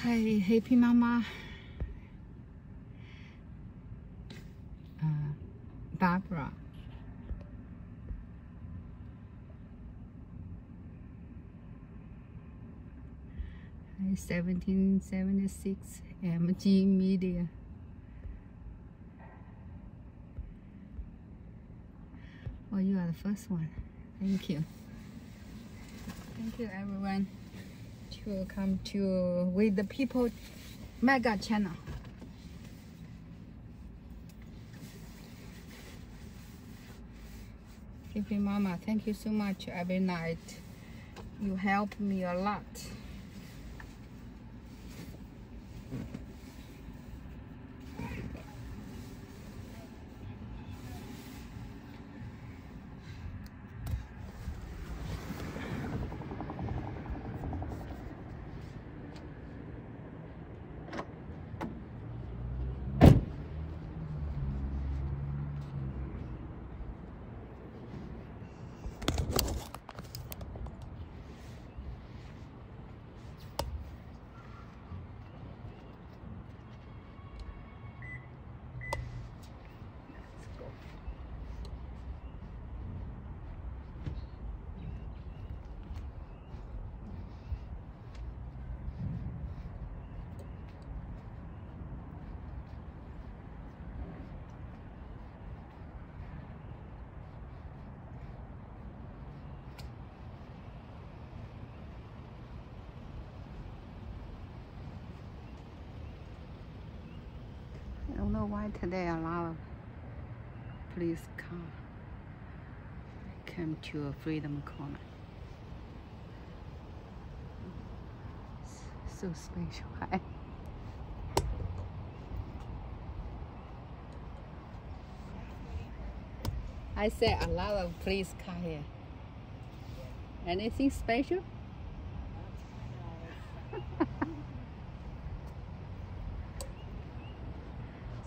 Hi, happy mama. Barbara. Hi, 1776 MG Media. Oh, you are the first one. Thank you. Thank you, everyone, to come to With the People Mega channel. Happy Mama, thank you so much every night. You help me a lot. I don't know why today a lot of police car came to a Freedom Corner. So special. Hi. I said a lot of police car here. Anything special?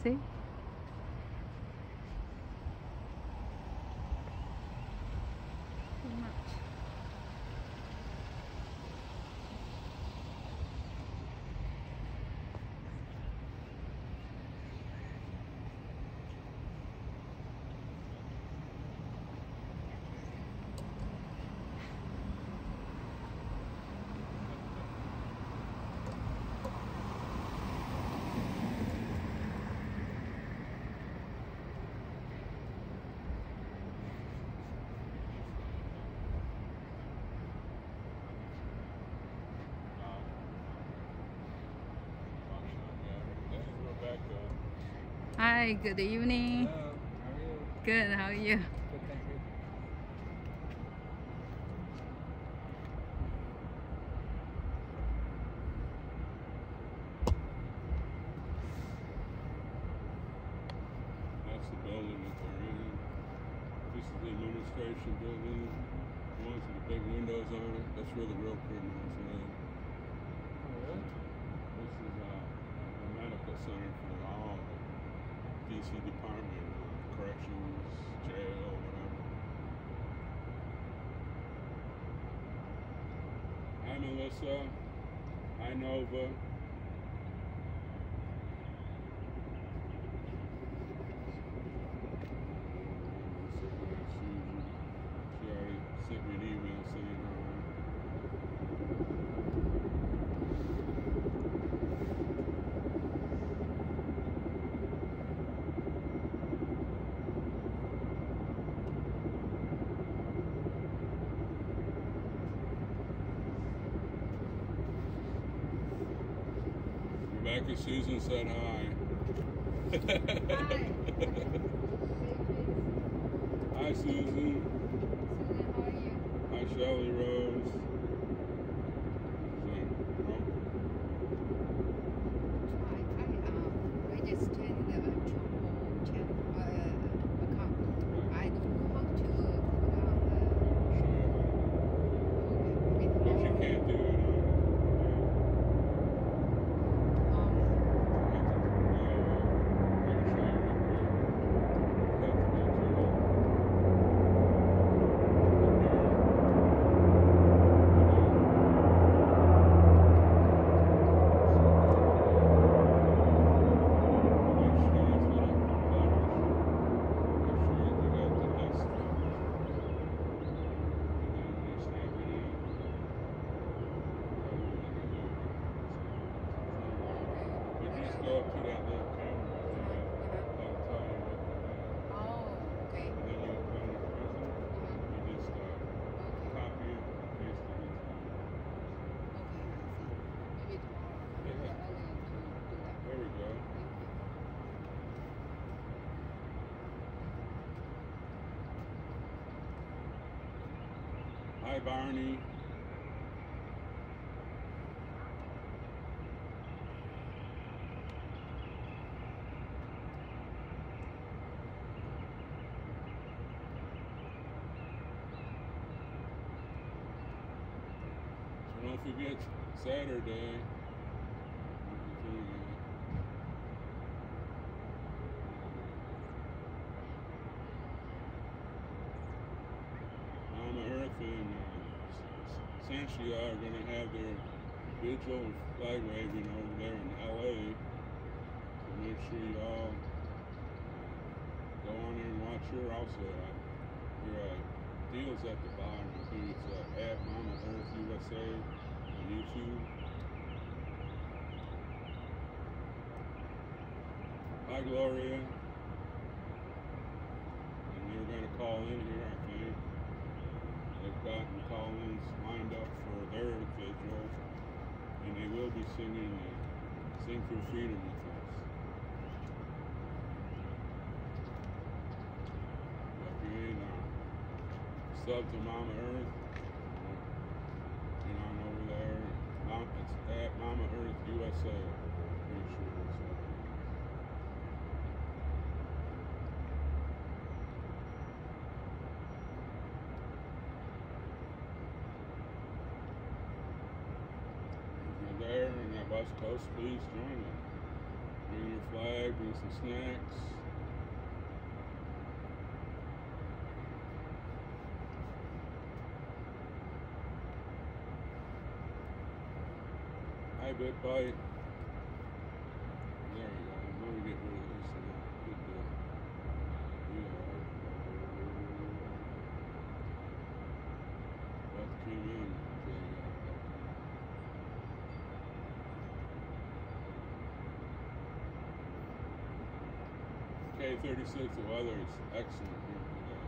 See? Too much. Hi, good evening. Hello, how are you? Good, how are you? Good, thank you. That's the building that they're in. This is the administration building. The ones with the big windows on it. That's where the real criminals live. Oh, really? This is a medical center for all DC Department of Corrections, jail, whatever. Hi Melissa. Hi Nova. She already sent me an email saying Rebecca Susan said hi. Hi. Hi Susan. How are you? Hi Shelly Rose. I registered the Trovo channel account. I don't know how to put on the. But you can't do it on Hi, Barney. So don't forget Saturday. Mama Earth and Essentially are going to have their vigil and flag waving over there in LA. So make sure you all go on there and watch her also. Your deal's at the bottom. I think it's at Mama Earth USA on YouTube. Hi, Gloria. And they're going to call in here, I think. They've gotten call-ins lined up for their vigil, and they will be singing Sing for Freedom with us. Again, sub to Mama Earth, and on over there. It's at Mama Earth USA. Pretty sure it's there in that West Coast, please join us. Bring your flag, bring some snacks. Hi, Bit Bite. There you go. Let me get rid of this and get the what came in. K36, the weather is excellent here today.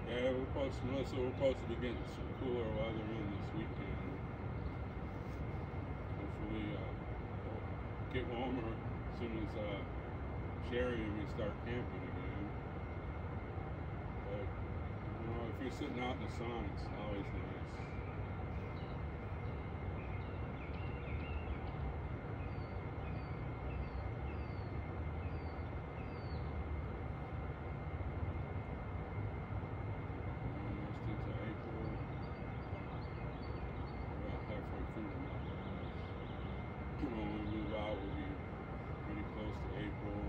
Yeah, Melissa, we're supposed to be getting some cooler weather in this weekend. Hopefully, it'll get warmer as soon as Sherry and we start camping again. But, you know, if you're sitting out in the sun, it's always nice. When we move out, we'll be pretty close to April.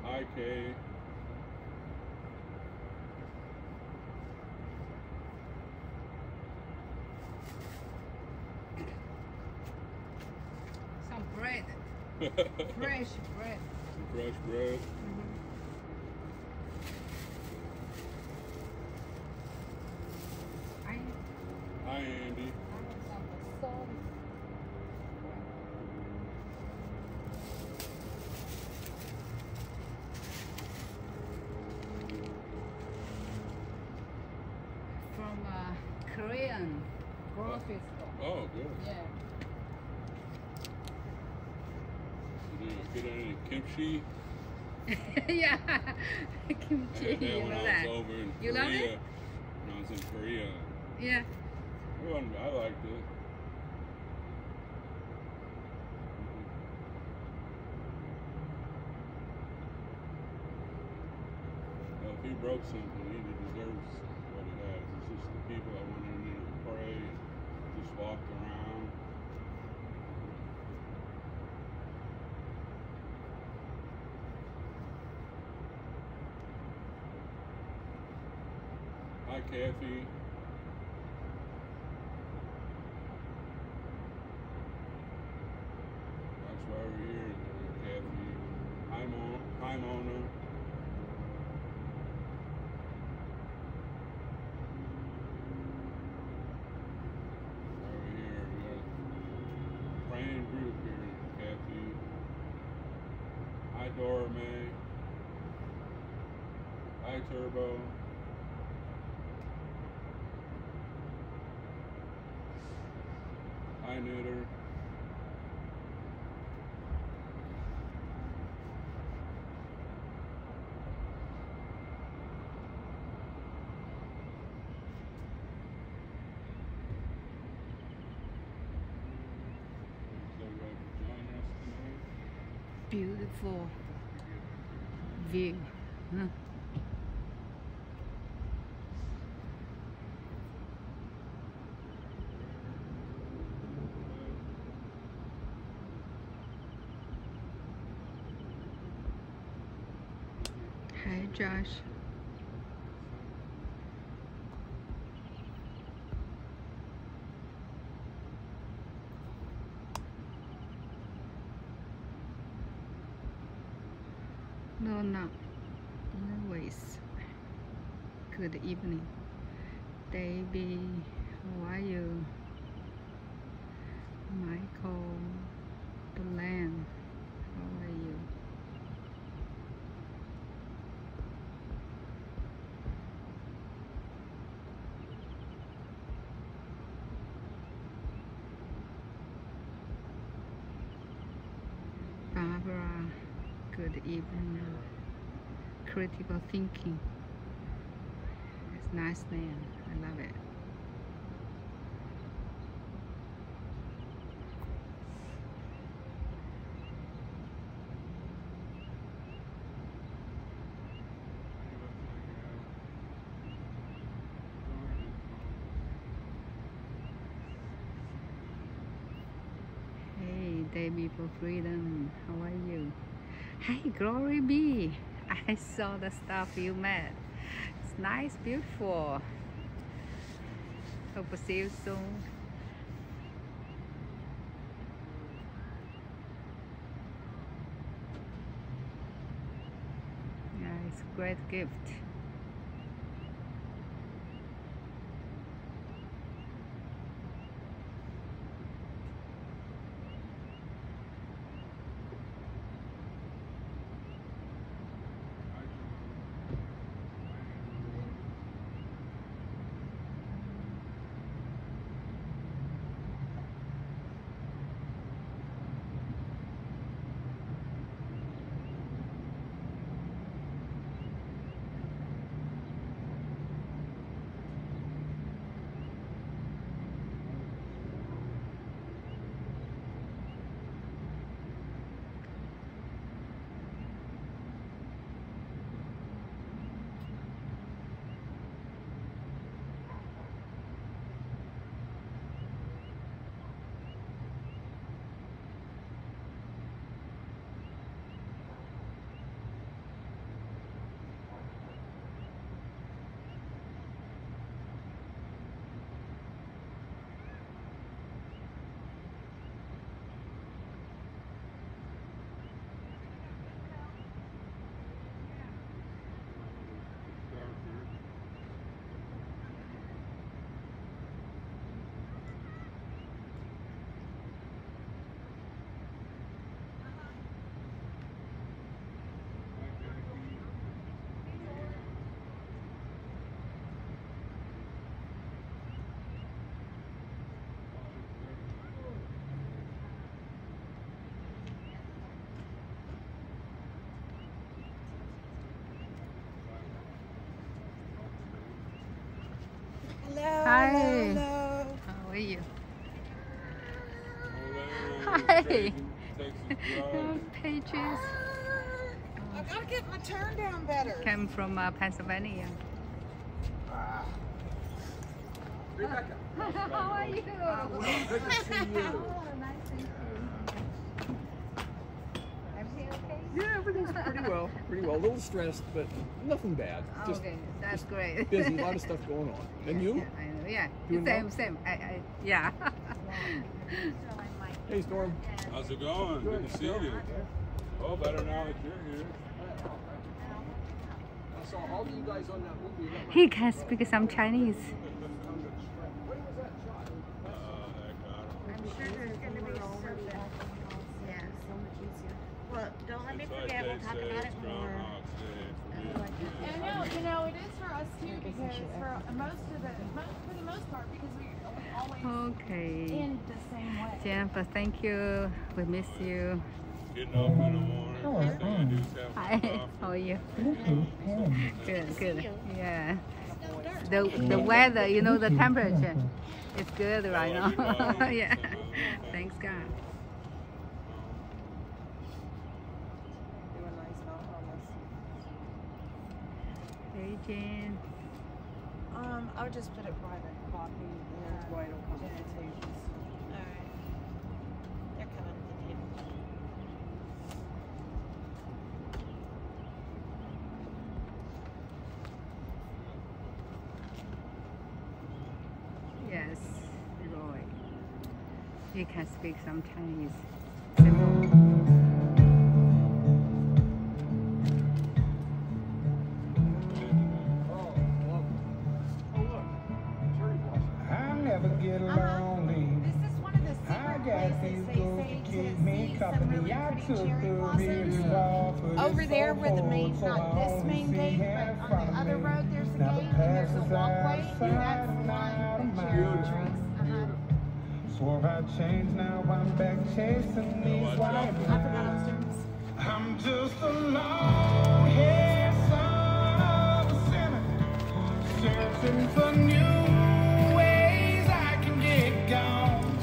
Hi, Kay. Some bread. Fresh bread. Some fresh bread. Hi, Andy. From Korean grocery store. Oh, good. Yeah. Did you get any kimchi? Yeah, kimchi. I had that You when know I that. was over in You Korea. love it? When I was in Korea. Yeah. I liked it. Well, if he broke something, he deserves what he has. It's just the people that went in there to pray and just walked around. Hi, Kathy. That's why we're here, Kathy. Hi, Mona. Turbo. High knitter. Beautiful view. Huh? Hi, Josh. No, no. Anyways, good evening, Davey. How are you? Michael, Delan, how are you? Barbara, good evening. Critical thinking. It's a nice name. I love it. Hey, Debbie for Freedom. How are you? Hey, Glory B. I saw the stuff you made. It's nice, beautiful. Hope to see you soon. Yeah, it's a great gift. Hello. Hi. Hello. How are you? Hi. Hi. Texas Pages. I gotta get my turn down better. Came from Pennsylvania. Rebecca. How are you? Good to see you. Oh, nice to meet you. Everything okay? Yeah, everything's pretty well. A little stressed, but nothing bad. Just Okay, that's great. busy, a lot of stuff going on. And you? I know, yeah. Doing Same, well? same. Yeah. Hey, Storm. How's it going? Good to see you. Oh, better now that you're here. I saw all of you guys on that movie. He can speak some Chinese. I'm sure there's going to be something. Yeah, so much easier. Well, don't let me forget. We'll talk about it more. Groundhog's Day for me. I know. no, it is for us too because for the most part, because we always Okay. end the same way. Jennifer, thank you. We miss you. Getting off in the morning. First thing I do is have Hi. some coffee. How are you? Good, good. you. Yeah. The weather, you know, the temperature. It's good right now. Yeah. Thanks God. Hey Jen. I would just put it private coffee and white will come to the tables. Alright. They're coming to the table. Yes, Roy. You can speak some Chinese. Simple. I never get lonely. This is one of the secret places they say to see some really pretty cherry blossoms. Over there where the main, not this main gate, but on the other road there's a gate and there's a walkway and that's one with cherry trees. Swore I'd change, now I'm back chasing these white lines. I'm just a long-haired son of a sinner, searching for new ways I can get gone.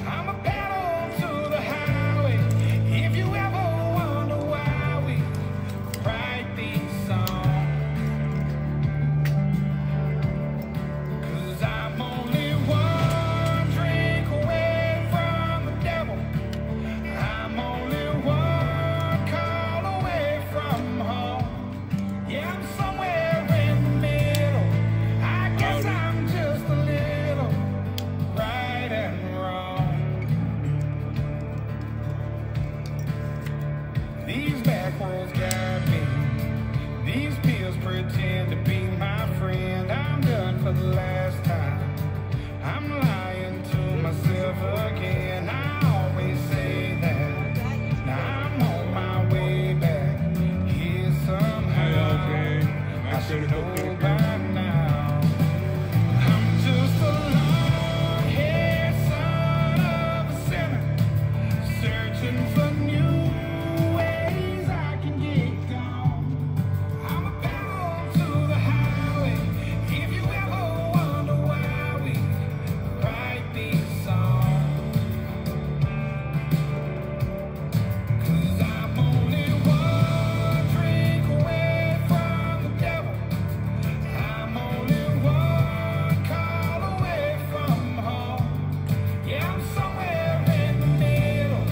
I'm a pedal to the highway. If you ever wonder why we write these songs, 'cause I'm only one drink away from the devil. I'm only one call away from home. Yeah, I'm somewhere in the middle. I guess I'm just a little right and wrong. These back roads got me. These pills pretend to be my friend. I'm done for the last time. I'm lying to myself again. I always say that. Now I'm on my way back here somehow. I should know by now. I'm just a long-haired son of a sinner, searching for new ways I can get gone. I'm a pedal to the highway. If you ever wonder why we write these songs, 'cause I'm only one drink away from the devil. I'm only one call away from home. Yeah, I'm somewhere in the middle.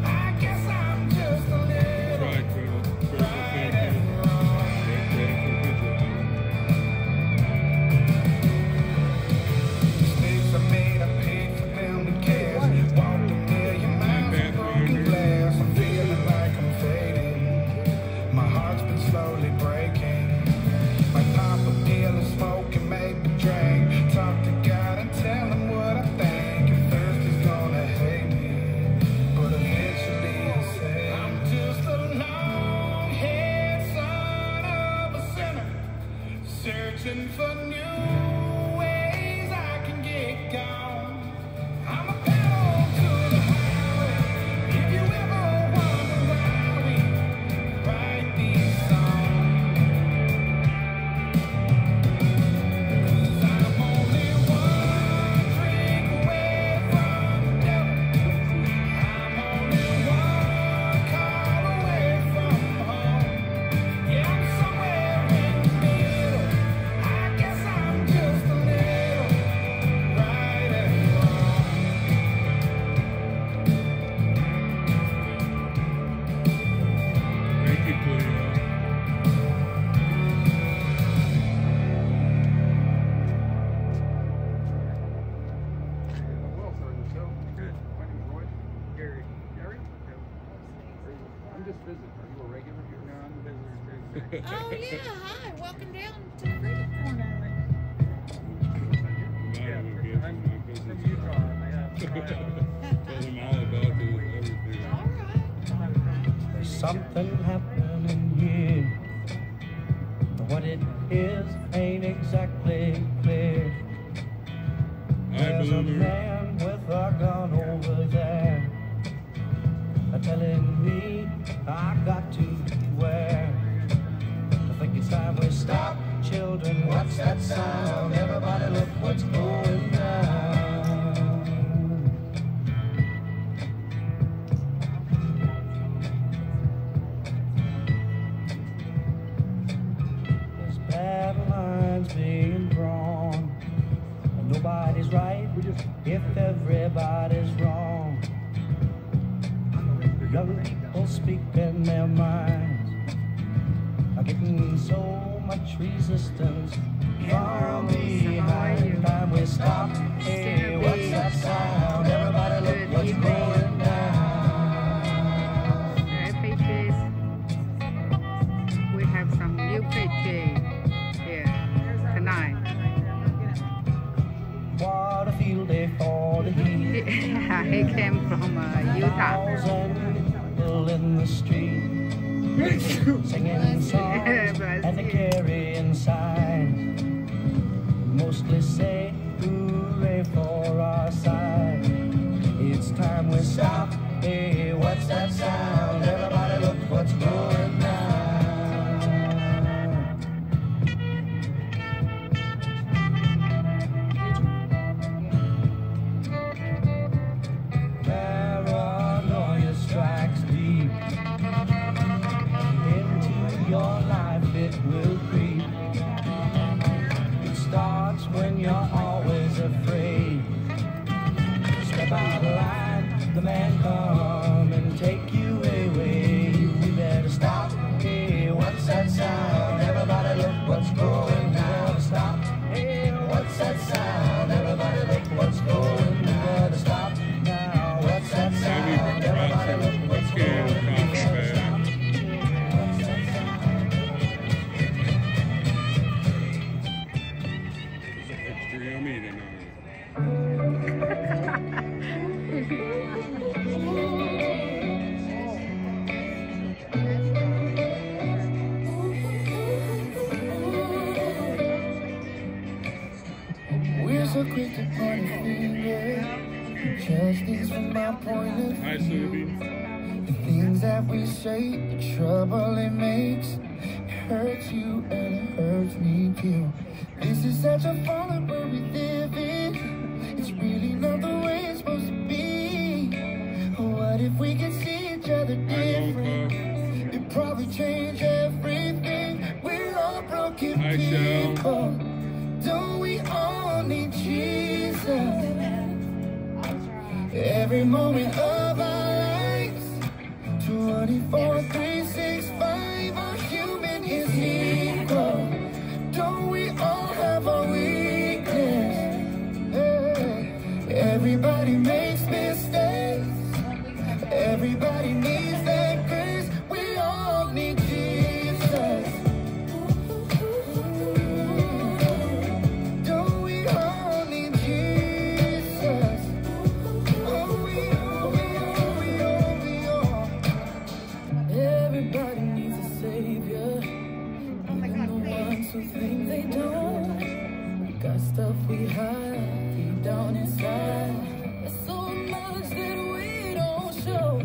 I guess I'm just a little Right, Criddle. Crystal, right thank and you. wrong. Thank you for the picture. Mistakes I made, I paid for them in cash. Walked a million miles with broken glass. I'm feeling like I'm fading. My heart's been slowly breaking. Might pop a pill and smoke and maybe drink. Talk to God and tell him what I think. At first he's gonna hate me, but eventually he'll say, I'm just a long-haired son of a sinner, searching for new ways I can get gone. I'm a pedal to the highway. If you ever wonder why we write these songs, 'cause I'm only one drink away from the devil. I'm only one call away from home. Yeah, I'm somewhere in the middle. I guess I'm just a little right and wrong. Thank you, Cleo. Well, sir, yourself? Good. My name is Roy. Gary. Gary? I'm just visiting. Are you a regular here? No, I'm a visitor. Oh yeah, hi, welcome down to the Freedom Corner. I'm from Utah. Told him all about this, everything. Alright. There's something happening here. The what it is ain't exactly clear. There's a man with a gun over there, telling me I got to beware. I think it's time we stop, children. What's that sound? Everybody look what's going down. There's battle lines being drawn. Nobody's right if everybody's wrong. Young people speaking their minds are getting so much resistance from behind. Time we stop. Hey, what's that sound? Everybody look what's going down. Pages. We have some new pages here tonight. What a field day for the heat. He came from Utah. In the street, singing songs and carrying signs, mostly say hooray for our side. It's time we stop. Hey, what's that sound? Everybody look what's going down. Paranoia strikes deep into your life, it will creep. It starts when you're always afraid. Step out of line, the man come and take you away. We better stop. Hey, what's that sound? Everybody look what's going down. Stop. Hey, what's that sound? Everybody look what's going down. Better stop now. What's that sound? Everybody look what's going down. We're so quick to point a finger, judge things from my point of view. The things that we say, the trouble it makes, it hurts you and it hurts me too. This is such a fallen world we live in. It's really not the way it's supposed to be. What if we could see each other different? It'd probably change everything. We're all broken people. Don't we all need Jesus? Every moment of our lives, 24, 3, 6, 5, our human is equal. Don't we all have our weakness? Everybody makes mistakes. Everybody needs that grace. We all need Jesus. Don't we all need Jesus? Oh, we all. Everybody needs a savior. Even the ones who think they don't. We got stuff we hide deep down inside. There's so much that we don't show.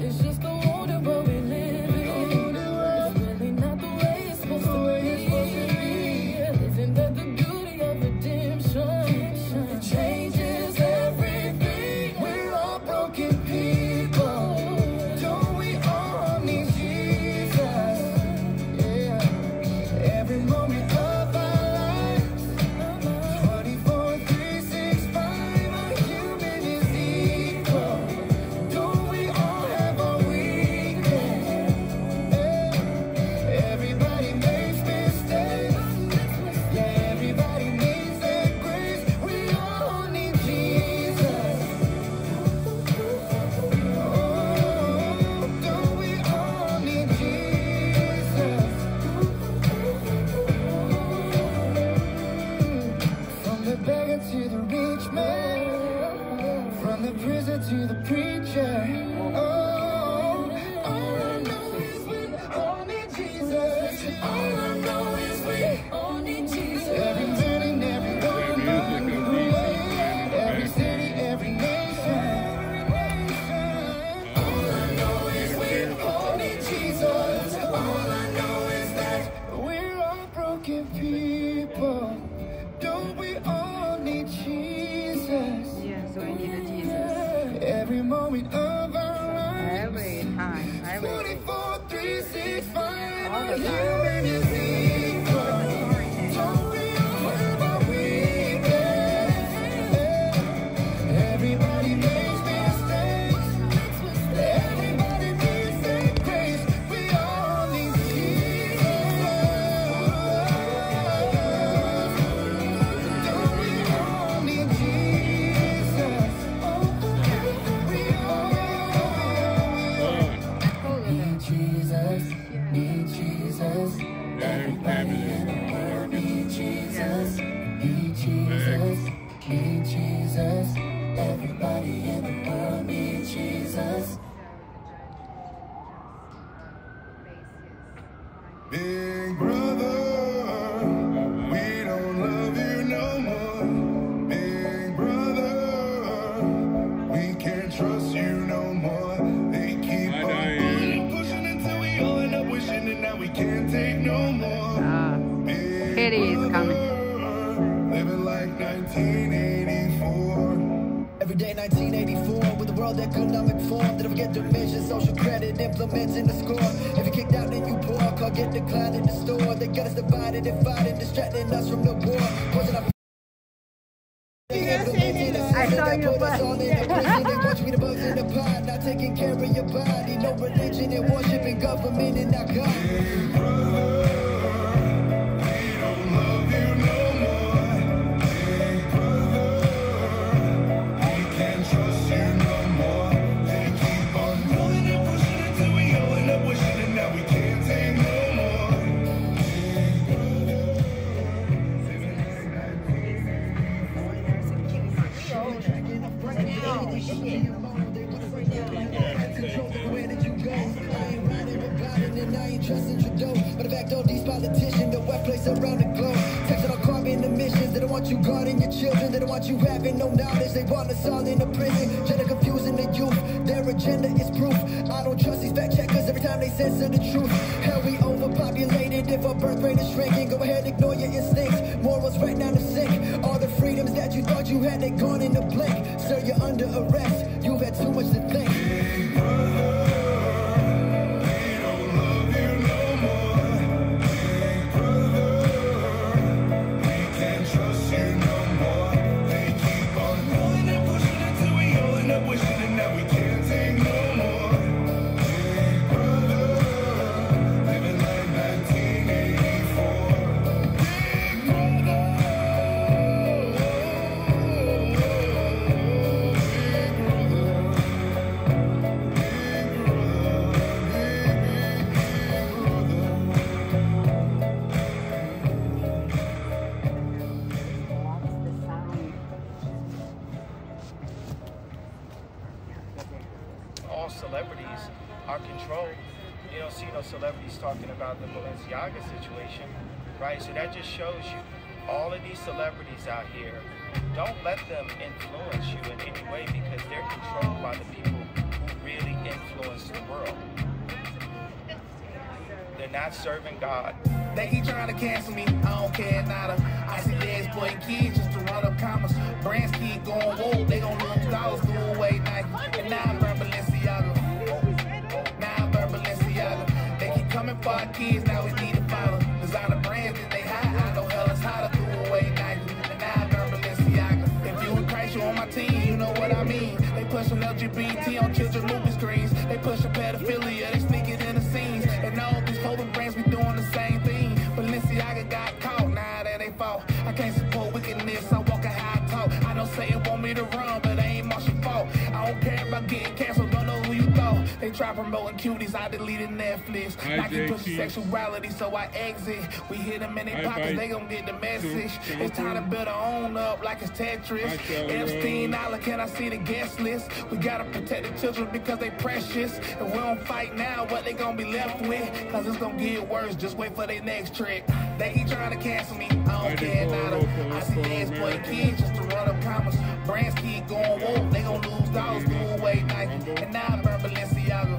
It's just the wonder world we live in. It's really not the way it's supposed to be. Isn't that the beauty of redemption? It changes everything. We're all broken people. Don't we all need Jesus? Yeah. Every moment of our lives, 24, 3, 6, 5, our broken people. Don't we all need Jesus? Yes, we need Jesus. Every moment of our lives. Every time. Every 24, 3, 6, 5. all the time. Human is equal. Don't we all have our weakness? Everybody makes mistakes. Everybody needs a grace. We all need Jesus. Don't we all need Jesus? We all need Jesus. Need Jesus. Everybody in the world need Jesus. Need Jesus. Need Jesus. Everybody in the world need Jesus. Big brother, we don't love you no more. Big brother, we can't trust you no more. They keep on pushing until we all end up wishing that now we can't take no more. Big Katie is coming. living like 1984. Every day 1984 with a world economic form. Did I forget to mention social credit implementing the score? If you kicked out then you poor, call get declined in the store. They got us divided and fighting, distracting us from the war. Wasn't I saw your butt. They watch me the bugs in the pot, not taking care of your body. No religion and worshiping government and not God. But in fact, all these politicians, the wet place around the globe, taxing on carbon emissions. They don't want you guarding your children. They don't want you having no knowledge. They want us all in a prison, gender confusing the youth. Their agenda is proof. I don't trust these fact checkers every time they censor the truth. Hell, we overpopulated. If our birth rate is shrinking, go ahead, ignore your instincts. Morals right now to sink. All the freedoms that you thought you had, they gone in a blink. Sir, you're under arrest. You've had too much to think. All celebrities are controlled. You don't see no celebrities talking about the Balenciaga situation, right? So that just shows you all of these celebrities out here, don't let them influence you in any way because they're controlled by the people who really influence the world. They're not serving God. They keep trying to cancel me, I don't care nada. I see they exploiting kids just to run up commas. Brands keep going woke, they gon' lose dollars, go away Nike. And now I'm burn Balenciaga. Now I'm burn Balenciaga. They keep coming for our kids, now we need to follow. Designer brands that they hide, I know hell is hotter, go away Nike. And now I'm burn Balenciaga. If you in Christ, you on my team, you know what I mean. They pushing LGBT on children's movie screens. They pushing pedophilia, they sneak it in the scenes. And all these clothing brands be doing the same thing. Balenciaga got caught, nah, that ain't fault. I can't support wickedness, I walk a high talk. I know Satan want me to run, but it ain't Marshall's fault. I don't care about getting canceled, don't know who you thought. They try promoting cuties, I deleted Netflix. Nike pushing sexuality, so I exit. We hit them in their pockets, they gon' get the message. It's time to build our own up like it's Tetris. Epstein Island, can I see the guest list? We gotta protect the children because they precious. If we don't fight now, what they gon' be left with? Cause it's gon' get worse, just wait for their next trick. They keep trying to cancel me, I don't care nada. I see they exploit kids just to run up commas. Brands keep going woke, they gon' lose dollars, go away Nike. And now I burn Balenciaga.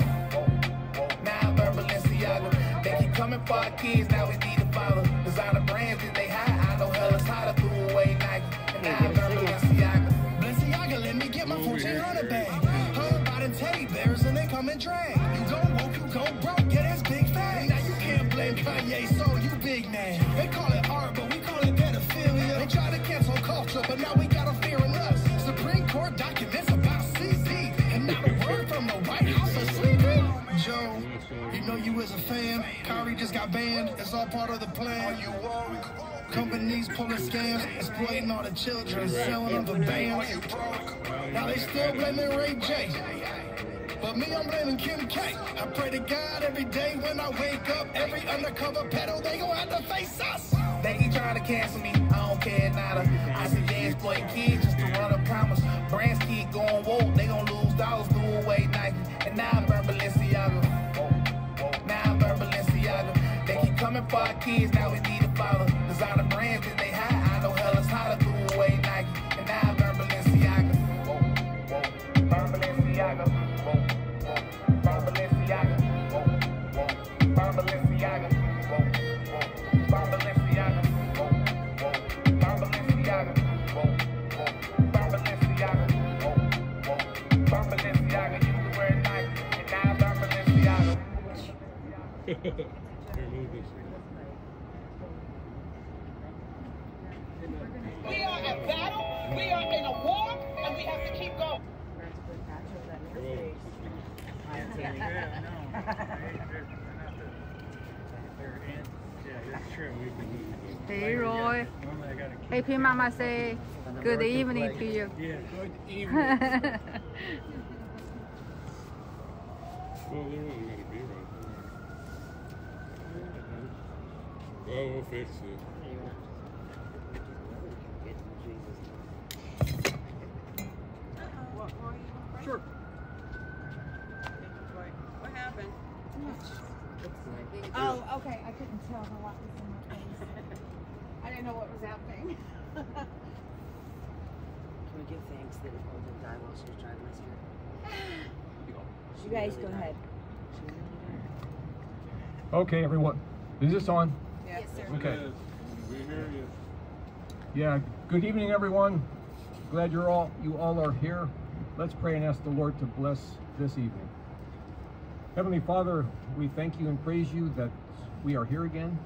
Now I burn Balenciaga. They keep coming for our kids, now we need to follow. Designer brand. They call it art, but we call it pedophilia. They try to cancel culture, but now we got a fear in us. Supreme Court documents about CZ, and not a word from the White House or sleeping. Joe, you know you was a fan. Kyrie just got banned. It's all part of the plan. You worry. Companies pulling scams, exploiting all the children, selling them for bands. Now they still blaming Ray J. But me, I'm blaming Kim K. I pray to God every day when I wake up. Every undercover pedo, they gon' have to face us. They keep trying to cancel me, I don't care nada. I see they exploit kids just to run a promise. Brands keep going woke, they gon' lose dollars, threw away Nike. And now I'm burn Balenciaga. Now I'm burn Balenciaga. They keep coming for our kids, now we need to follow. Designer brands that they hide, I know hell is hotter, threw away Nike. And now I'm burn Balenciaga. Burn Balenciaga. Burn Balenciaga. Burn Balenciaga. Burn Balenciaga. Burn Balenciaga. Burn Balenciaga. Burn Balenciaga. Used to wear Nike, and now I burn Balenciaga. We are at battle, we are in a war, and we have to keep going. Hey Roy. Hey P Mama say good evening to you. Yeah, good evening. Well, they're only going to be right there. Well, we'll fix it. Sure. What happened? Oh, okay. I couldn't tell the light was in my face. I didn't know what was happening. Can we give thanks that Nicole didn't die while she was driving us here? You guys go ahead. She really did. Okay, everyone. Is this on? Yes, sir. Okay. We hear you. Yeah. Good evening, everyone. Glad you all are here. Let's pray and ask the Lord to bless this evening. Heavenly Father, we thank you and praise you that we are here again.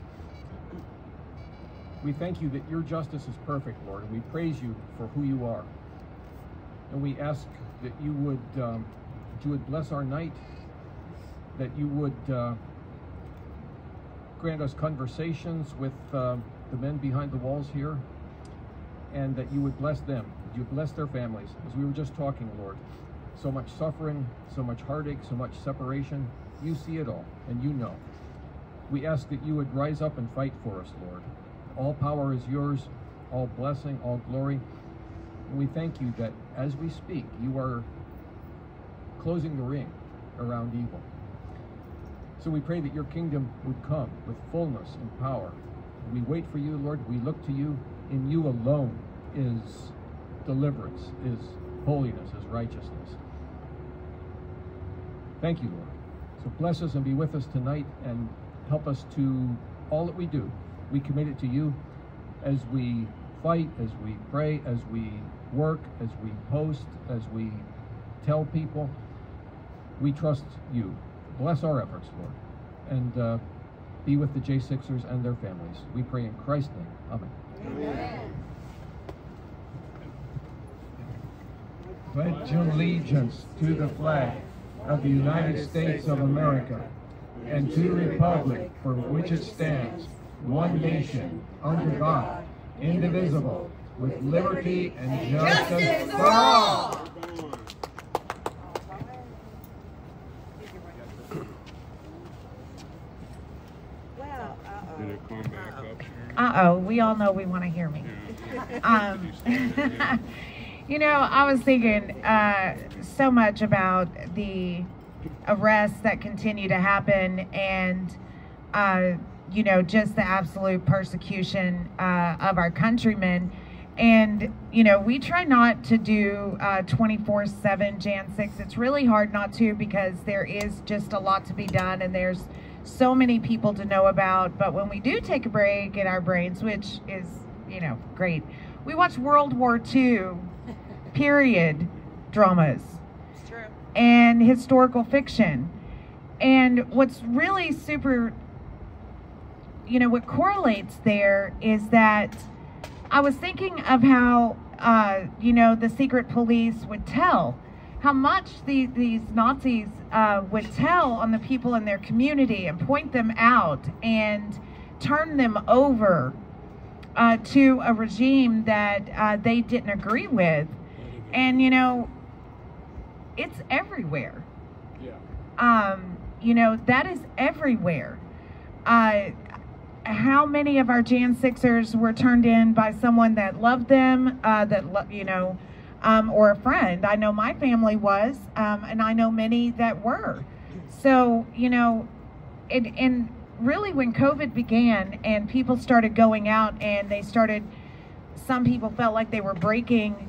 We thank you that your justice is perfect, Lord, and we praise you for who you are. And we ask that you would bless our night, that you would grant us conversations with the men behind the walls here, and that you would bless them, that you would bless their families. As we were just talking, Lord, so much suffering, so much heartache, so much separation. You see it all, and you know. We ask that you would rise up and fight for us, Lord. All power is yours, all blessing, all glory. And we thank you that as we speak, you are closing the ring around evil. So we pray that your kingdom would come with fullness and power. We wait for you, Lord. We look to you. In you alone is deliverance, is holiness, is righteousness. Thank you, Lord. So bless us and be with us tonight and help us to all that we do. We commit it to you as we fight, as we pray, as we work, as we post, as we tell people. We trust you. Bless our efforts, Lord, and be with the J6ers and their families. We pray in Christ's name. Amen. Amen. Pledge allegiance to the flag of the United States of America and to the republic for which it stands, one nation, under God, indivisible, with liberty and justice for all. Did it come back up? Uh-oh, we all know we want to hear me. You know, I was thinking so much about the arrests that continue to happen and, you know, just the absolute persecution of our countrymen. And, you know, we try not to do 24/7 Jan 6. It's really hard not to because there is just a lot to be done and there's so many people to know about. But when we do take a break in our brains, which is, you know, great, we watch World War II period dramas. It's true. And historical fiction. And what's really super you know, what correlates there is that I was thinking of how, you know, the secret police would tell, how much these Nazis would tell on the people in their community and point them out and turn them over to a regime that they didn't agree with. And, you know, it's everywhere. Yeah. You know, that is everywhere. How many of our Jan 6ers were turned in by someone that loved them, you know, or a friend? I know my family was, and I know many that were. So, you know, and really when COVID began and people started going out and they started, some people felt like they were breaking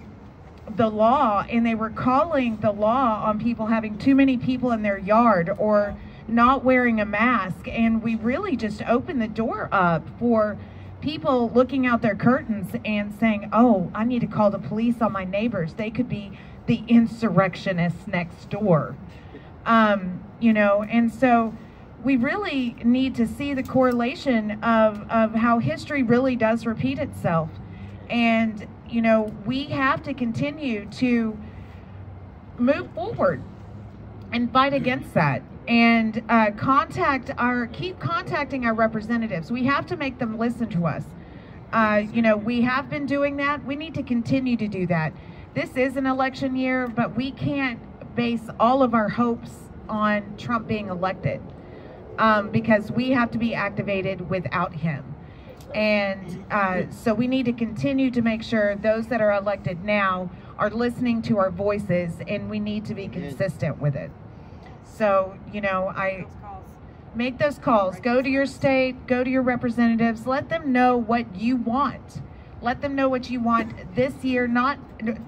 the law, and they were calling the law on people having too many people in their yard or not wearing a mask. And we really just opened the door up for people looking out their curtains and saying, oh, I need to call the police on my neighbors. They could be the insurrectionists next door. You know, and so we really need to see the correlation of how history really does repeat itself. And, you know, we have to continue to move forward and fight against that, and keep contacting our representatives. We have to make them listen to us. You know, we have been doing that. We need to continue to do that. This is an election year, but we can't base all of our hopes on Trump being elected, because we have to be activated without him. And so we need to continue to make sure those that are elected now are listening to our voices, and we need to be consistent with it. So, you know, make those calls. Go to your state, go to your representatives, let them know what you want. Let them know what you want this year, not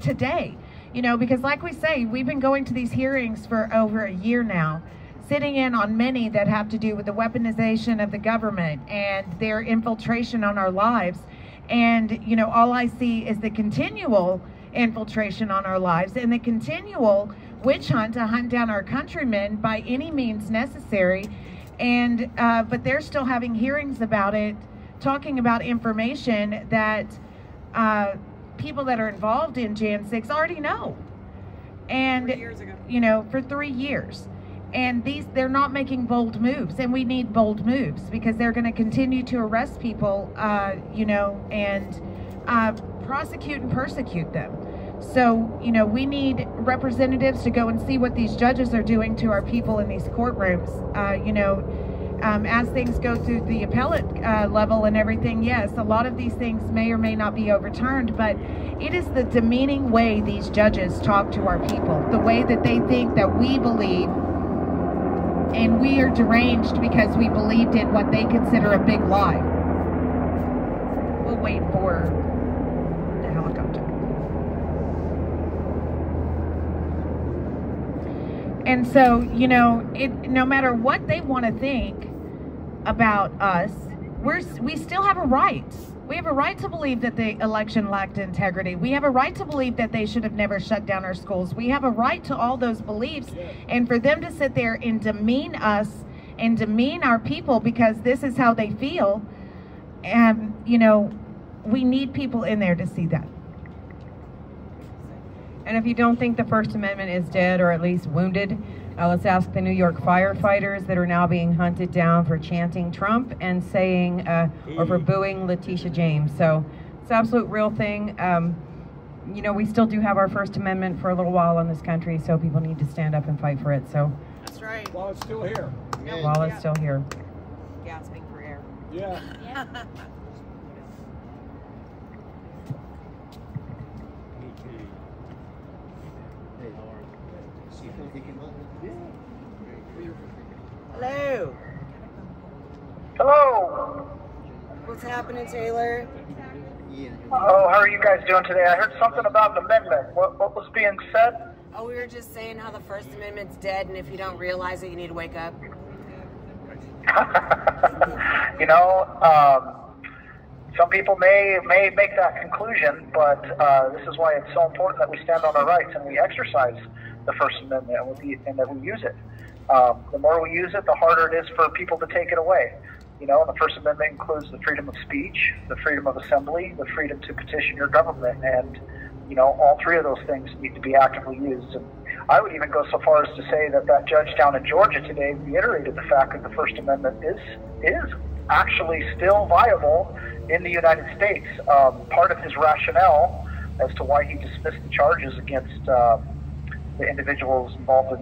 today. You know, because like we say, we've been going to these hearings for over a year now, sitting in on many that have to do with the weaponization of the government and their infiltration on our lives. And, you know, all I see is the continual infiltration on our lives and the continual witch hunt to hunt down our countrymen by any means necessary. And, but they're still having hearings about it, talking about information that people that are involved in Jan 6 already know. And, 3 years ago. You know, for 3 years. And they're not making bold moves, and we need bold moves because they're going to continue to arrest people, you know, and prosecute and persecute them. So, you know, we need representatives to go and see what these judges are doing to our people in these courtrooms. You know, as things go through the appellate level and everything, yes, a lot of these things may or may not be overturned, but it is the demeaning way these judges talk to our people, the way that they think that we believe. And we are deranged because we believed in what they consider a big lie. We'll wait for the helicopter. And so, you know, no matter what they want to think about us, we still have a right. We have a right to believe that the election lacked integrity. We have a right to believe that they should have never shut down our schools. We have a right to all those beliefs. And for them to sit there and demean us and demean our people because this is how they feel, you know, we need people in there to see that. And if you don't think the First Amendment is dead or at least wounded, let's ask the New York firefighters that are now being hunted down for chanting Trump and saying, or for booing Letitia James. So it's an absolute real thing. You know, we still do have our First Amendment for a little while in this country, so people need to stand up and fight for it. So That's right. While it's still here. while it's still here. Gasping for air. Yeah. Yeah. Hello. Hello. What's happening, Taylor? Oh, how are you guys doing today? I heard something about an amendment. What was being said? Oh, we were just saying how the First Amendment's dead, and if you don't realize it, you need to wake up. You know, some people may make that conclusion, but this is why it's so important that we stand on our rights and we exercise the First Amendment and that we use it. The more we use it, the harder it is for people to take it away. You know, the First Amendment includes the freedom of speech, the freedom of assembly, the freedom to petition your government, and, you know, all three of those things need to be actively used. And I would even go so far as to say that that judge down in Georgia today reiterated the fact that the First Amendment is actually still viable in the United States. Part of his rationale as to why he dismissed the charges against the individuals involved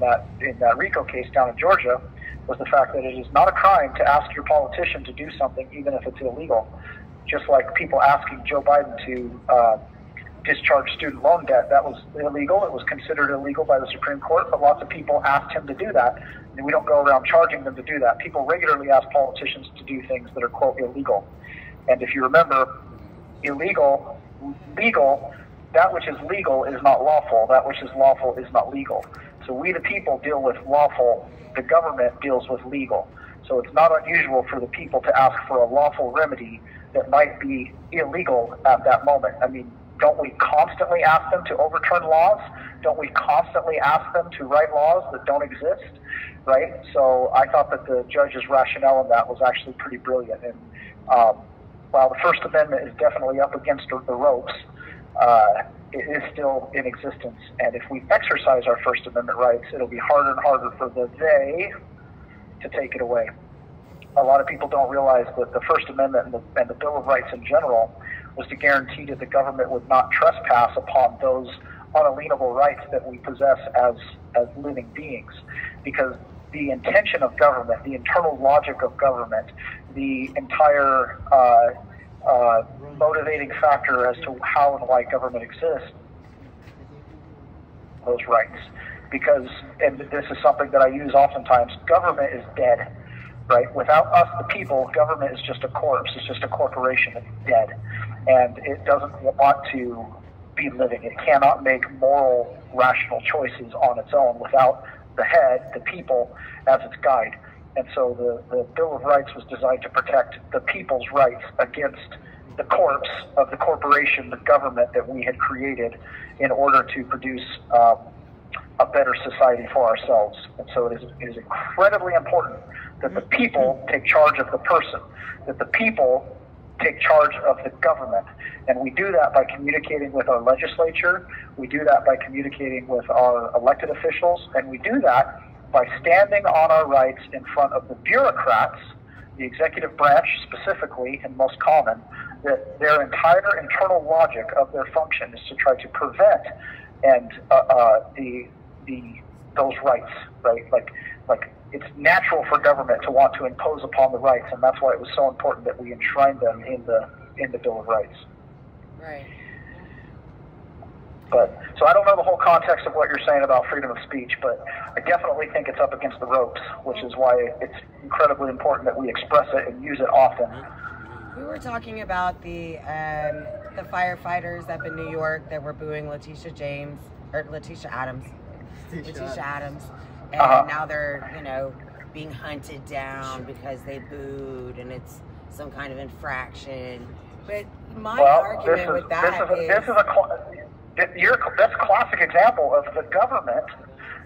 in that RICO case down in Georgia was the fact that it is not a crime to ask your politician to do something even if it's illegal. Just like people asking Joe Biden to discharge student loan debt, that was illegal. It was considered illegal by the Supreme Court, but lots of people asked him to do that, and we don't go around charging them to do that. People regularly ask politicians to do things that are, quote, illegal. And if you remember, legal, that which is legal is not lawful. That which is lawful is not legal. So we, the people, deal with lawful. The government deals with legal. So it's not unusual for the people to ask for a lawful remedy that might be illegal at that moment. I mean, don't we constantly ask them to overturn laws? Don't we constantly ask them to write laws that don't exist? Right? So I thought that the judge's rationale in that was actually pretty brilliant. And while the First Amendment is definitely up against the ropes, it is still in existence. And if we exercise our First Amendment rights, it'll be harder and harder for the they to take it away. A lot of people don't realize that the First Amendment and the Bill of Rights in general was to guarantee that the government would not trespass upon those unalienable rights that we possess as living beings. Because the intention of government, the internal logic of government, the entire motivating factor as to how and why government exists, those rights. Because, and this is something that I use oftentimes, government is dead, right? Without us, the people, government is just a corpse. It's just a corporation. It's dead. And it doesn't want to be living. It cannot make moral, rational choices on its own without the head, the people, as its guide. And so the Bill of Rights was designed to protect the people's rights against the corpse of the corporation, the government that we had created in order to produce a better society for ourselves. And so it is incredibly important that the people take charge of the person, that the people take charge of the government. And we do that by communicating with our legislature, we do that by communicating with our elected officials, and we do that by standing on our rights in front of the bureaucrats, the executive branch specifically and most common, that their entire internal logic of their function is to try to prevent and those rights, right? Like it's natural for government to want to impose upon the rights, and that's why it was so important that we enshrined them in the Bill of Rights. Right. But so I don't know the whole context of what you're saying about freedom of speech, but I definitely think it's up against the ropes, which is why it's incredibly important that we express it and use it often. We were talking about the firefighters up in New York that were booing Letitia Adams, and now they're, you know, being hunted down because they booed, and it's some kind of infraction. But my argument with that that's a classic example of the government.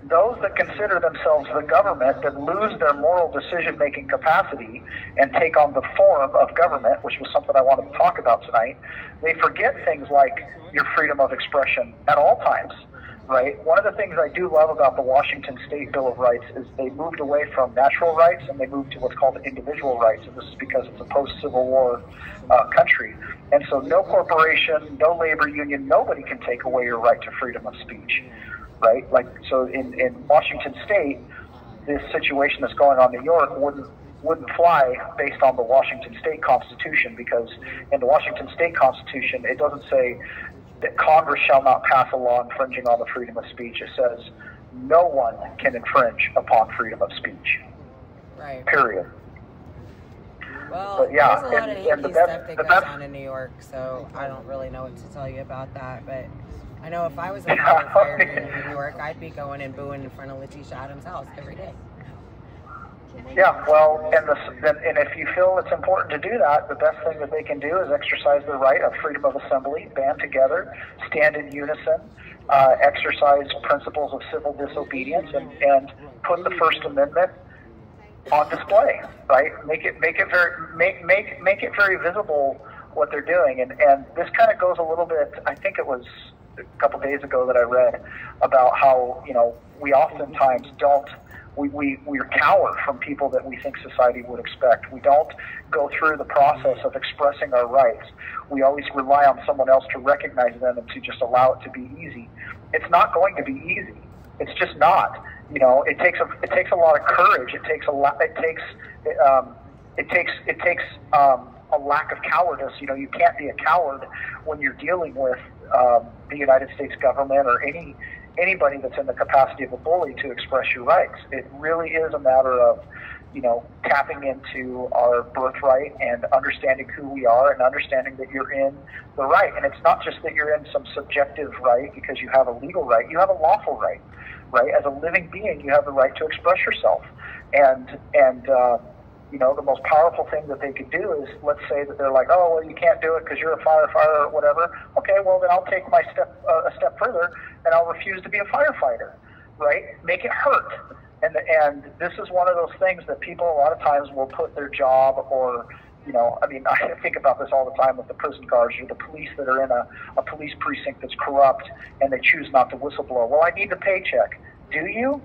Those that consider themselves the government that lose their moral decision-making capacity and take on the form of government, which was something I wanted to talk about tonight, they forget things like your freedom of expression at all times, right? One of the things I do love about the Washington State Bill of Rights is they moved away from natural rights and they moved to what's called individual rights, and this is because it's a post-Civil War country. And so no corporation, no labor union, nobody can take away your right to freedom of speech. Right? Like, so in Washington State, this situation that's going on in New York wouldn't fly based on the Washington State Constitution, because in the Washington State Constitution, it doesn't say that Congress shall not pass a law infringing on the freedom of speech. It says no one can infringe upon freedom of speech. Right. Period. Well, but yeah, there's a lot of icky stuff that goes on in New York, so I don't really know what to tell you about that, but I know if I was a firefighter in New York, I'd be going and booing in front of Letitia Adams' house every day. Yeah, well, and if you feel it's important to do that, the best thing that they can do is exercise their right of freedom of assembly, band together, stand in unison, exercise principles of civil disobedience, and put the First Amendment on display, right? Make it very visible what they're doing, and this kind of goes a little bit. I think it was a couple days ago that I read about how, you know, we oftentimes don't. We're cower from people that we think society would expect. We don't go through the process of expressing our rights. We always rely on someone else to recognize them and to just allow it to be easy. It's not going to be easy. It's just not. You know, it takes a lot of courage. It takes a lack of cowardice. You know, you can't be a coward when you're dealing with the United States government or anybody that's in the capacity of a bully to express your rights. It really is a matter of, you know, tapping into our birthright and understanding who we are and understanding that you're in the right. And it's not just that you're in some subjective right because you have a legal right. You have a lawful right, right? As a living being, you have the right to express yourself. And you know, the most powerful thing that they could do is, let's say that they're like, oh, well, you can't do it because you're a firefighter or whatever. Okay, well, then I'll take my a step further, and I'll refuse to be a firefighter, right? Make it hurt. And this is one of those things that people a lot of times will put their job or, you know, I mean, I think about this all the time with the prison guards or the police that are in a police precinct that's corrupt and they choose not to whistleblow. Well, I need the paycheck. Do you?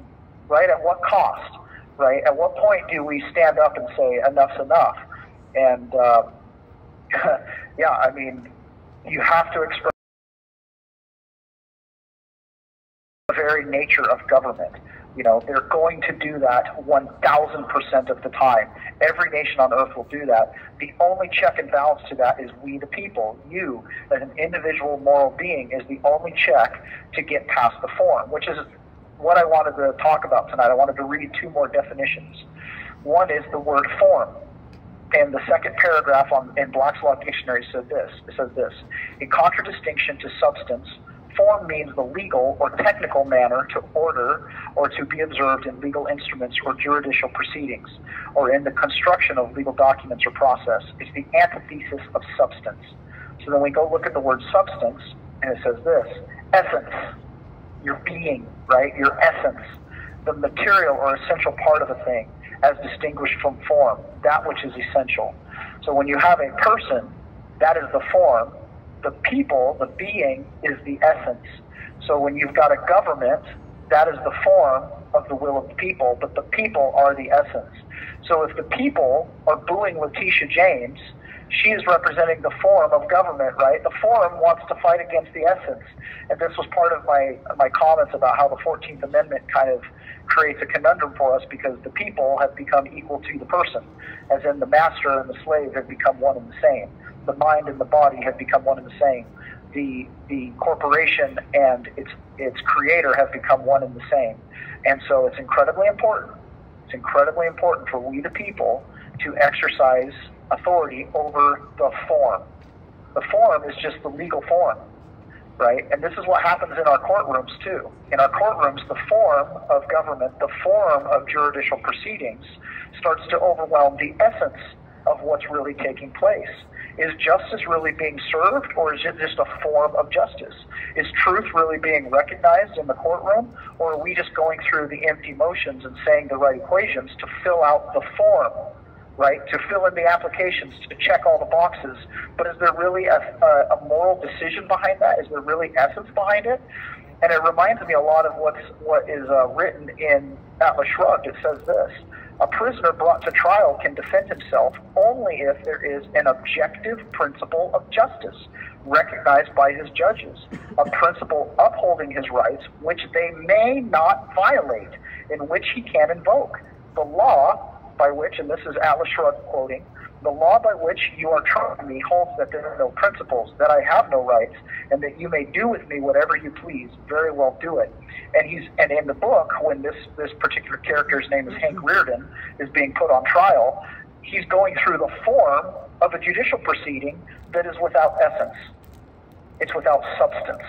Right? At what cost? Right? At what point do we stand up and say enough's enough? And yeah, I mean, you have to express the very nature of government. You know, they're going to do that 1,000% of the time. Every nation on earth will do that. The only check and balance to that is we the people. You, as an individual moral being, is the only check to get past the form, which is what I wanted to talk about tonight. I wanted to read two more definitions. One is the word form. And the second paragraph in Black's Law Dictionary says this, in contradistinction to substance, form means the legal or technical manner to order or to be observed in legal instruments or judicial proceedings, or in the construction of legal documents or process. It's the antithesis of substance. So then we go look at the word substance, and it says this, essence, your being, right? Your essence, the material or essential part of a thing, as distinguished from form, that which is essential. So when you have a person, that is the form. The people, the being, is the essence. So when you've got a government, that is the form of the will of the people, but the people are the essence. So if the people are booing Letitia James, she is representing the form of government, right? The form wants to fight against the essence. And this was part of my comments about how the 14th Amendment kind of creates a conundrum for us because the people have become equal to the person, as in the master and the slave have become one and the same. The mind and the body have become one and the same. The corporation and its creator have become one and the same. And so it's incredibly important. It's incredibly important for we the people to exercise authority over the form. The form is just the legal form, right? And this is what happens in our courtrooms too. In our courtrooms, the form of government, the form of judicial proceedings starts to overwhelm the essence of what's really taking place. Is justice really being served, or is it just a form of justice? Is truth really being recognized in the courtroom, or are we just going through the empty motions and saying the right equations to fill out the form, right? To fill in the applications, to check all the boxes. But is there really a moral decision behind that? Is there really essence behind it? And it reminds me a lot of what is written in Atlas Shrugged. It says this, a prisoner brought to trial can defend himself only if there is an objective principle of justice recognized by his judges, a principle upholding his rights which they may not violate, in which he can invoke. The law by which, and this is Atlas Shrugged quoting, the law by which you are trying me holds that there are no principles, that I have no rights, and that you may do with me whatever you please. Very well do it. And in the book, when this particular character's name is Hank Reardon, is being put on trial, he's going through the form of a judicial proceeding that is without essence. It's without substance,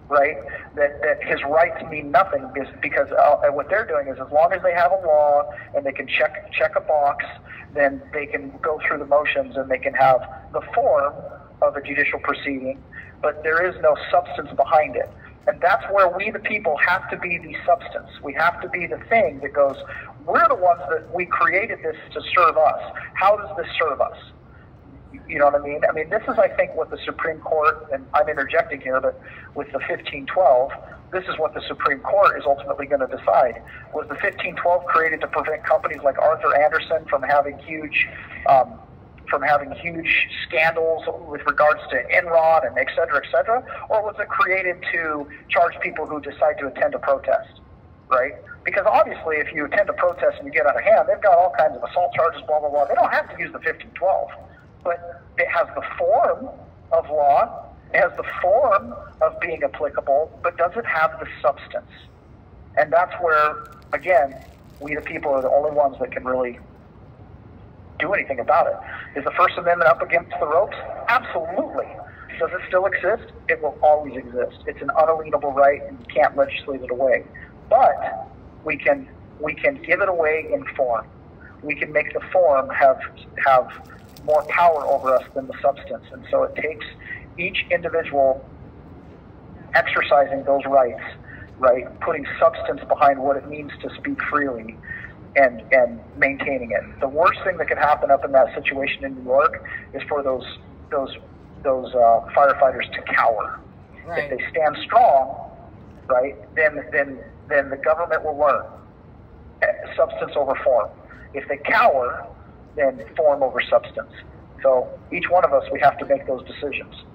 right? That his rights mean nothing because what they're doing is as long as they have a law and they can check a box, then they can go through the motions and they can have the form of a judicial proceeding, but there is no substance behind it. And that's where we, the people, have to be the substance. We have to be the thing that goes, we're the ones that we created this to serve us. How does this serve us? You know what I mean? I mean, this is, I think, what the Supreme Court, and I'm interjecting here, but with the 1512, this is what the Supreme Court is ultimately going to decide. Was the 1512 created to prevent companies like Arthur Andersen from having huge scandals with regards to Enron and et cetera, or was it created to charge people who decide to attend a protest, right? Because obviously if you attend a protest and you get out of hand, they've got all kinds of assault charges, blah, blah, blah. They don't have to use the 1512, but it has the form of law, it has the form of being applicable, but does it have the substance? And that's where, again, we the people are the only ones that can really do anything about it. Is the First Amendment up against the ropes? Absolutely. Does it still exist? It will always exist. It's an unalienable right, and you can't legislate it away. But we can give it away in form. We can make the form have more power over us than the substance. And so it takes each individual exercising those rights, right, putting substance behind what it means to speak freely, and maintaining it. The worst thing that could happen up in that situation in New York is for those firefighters to cower. Right. If they stand strong, right, then the government will learn substance over form. If they cower, then form over substance. So each one of us, we have to make those decisions.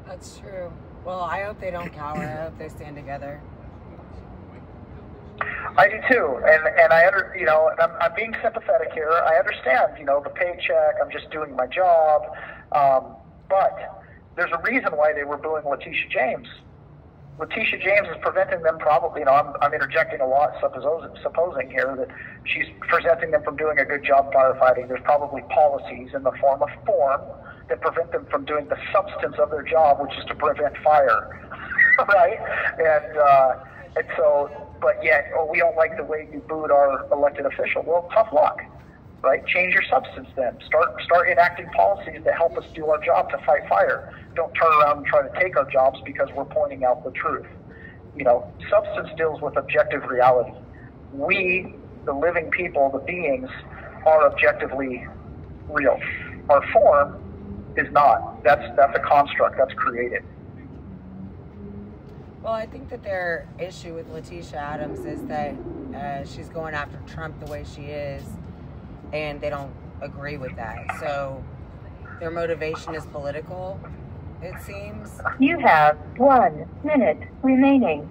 That's true. Well, I hope they don't cower. I hope they stand together. I do too, and I'm being sympathetic here. I understand, the paycheck. I'm just doing my job, but there's a reason why they were booing Letitia James. Letitia James is preventing them probably. I'm interjecting a lot, supposing here that she's preventing them from doing a good job firefighting. There's probably policies in the form of form that prevent them from doing the substance of their job, which is to prevent fire, right? And so. But yet, we don't like the way you booed our elected official. Well, tough luck, right? Change your substance then. Start enacting policies that help us do our job to fight fire. Don't turn around and try to take our jobs because we're pointing out the truth. Substance deals with objective reality. We, the living people, the beings, are objectively real. Our form is not. That's a construct. That's created. Well, I think that their issue with Letitia Adams is that she's going after Trump the way she is, and they don't agree with that. So their motivation is political, it seems. You have 1 minute remaining.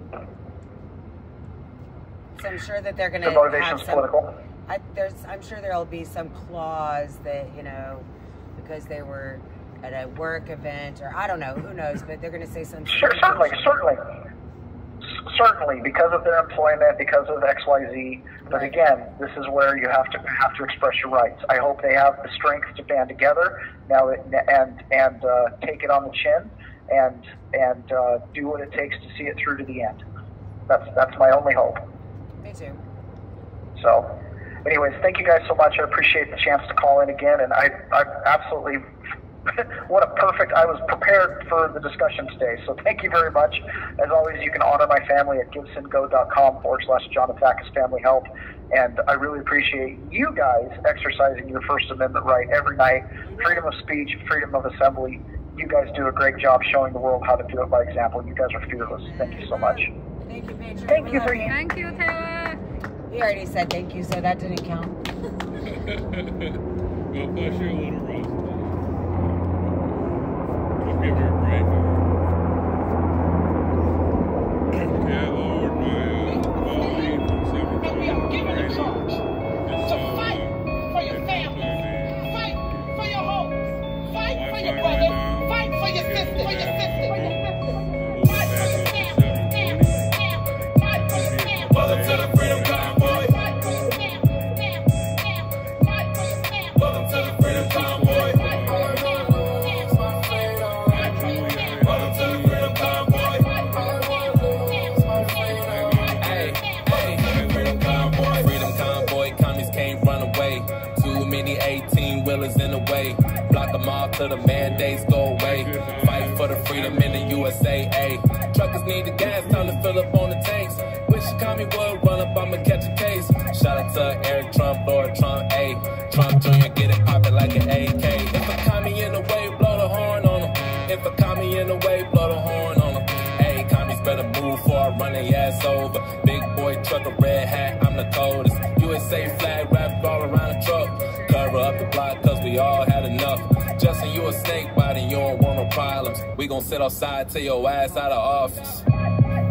So I'm sure that they're going to have some... political. I'm sure there'll be some clause that, because they were at a work event, or I don't know, who knows, but they're going to say something. Sure, certainly, because of their employment, because of XYZ. But again, this is where you have to express your rights. I hope they have the strength to band together now and take it on the chin and do what it takes to see it through to the end. That's my only hope. Me too. So, anyways, thank you guys so much. I appreciate the chance to call in again, and I absolutely. I was prepared for the discussion today, so thank you very much. As always, you can honor my family at gibsongo.com/Jonathan Family Help, and I really appreciate you guys exercising your First Amendment right every night. Freedom of speech, freedom of assembly. You guys do a great job showing the world how to do it by example. You guys are fearless. Thank you so much. Thank you, Patriot. Thank you for you. Thank you, Taylor. He already said thank you, so that didn't count. God bless you, little Rose. I'll give her a break. Yeah, Lord, my body from 7 to 8. Give it a charge. So fight for your family. Fight for your home. Fight for your brother. Fight for your sister. For your sister. Fight for your family. Fight for your family. Welcome to the Freedom Convoy. Fight for your family. Fight for your family. Welcome to the Freedom Convoy. In the way, block them off to the man bad days go away. Fight for the freedom in the USA. Ay. Truckers need the gas, time to fill up on the tanks. Wish the commie would run up, I'ma catch a case. Shout out to Eric Trump, Lord Trump, ayy. Trump Jr. get it poppin' like an AK. If a commie in the way, blow the horn on him. If a commie in the way, blow the horn on him. Ayy, commies better move before I run their ass over. Big boy trucker, red hat, I'm the coldest. USA flag wrapped all around the truck. Cover up the block cause we all had enough. Justin, you a snake bite and you don't want no problems. We gon' sit outside till your ass out of office.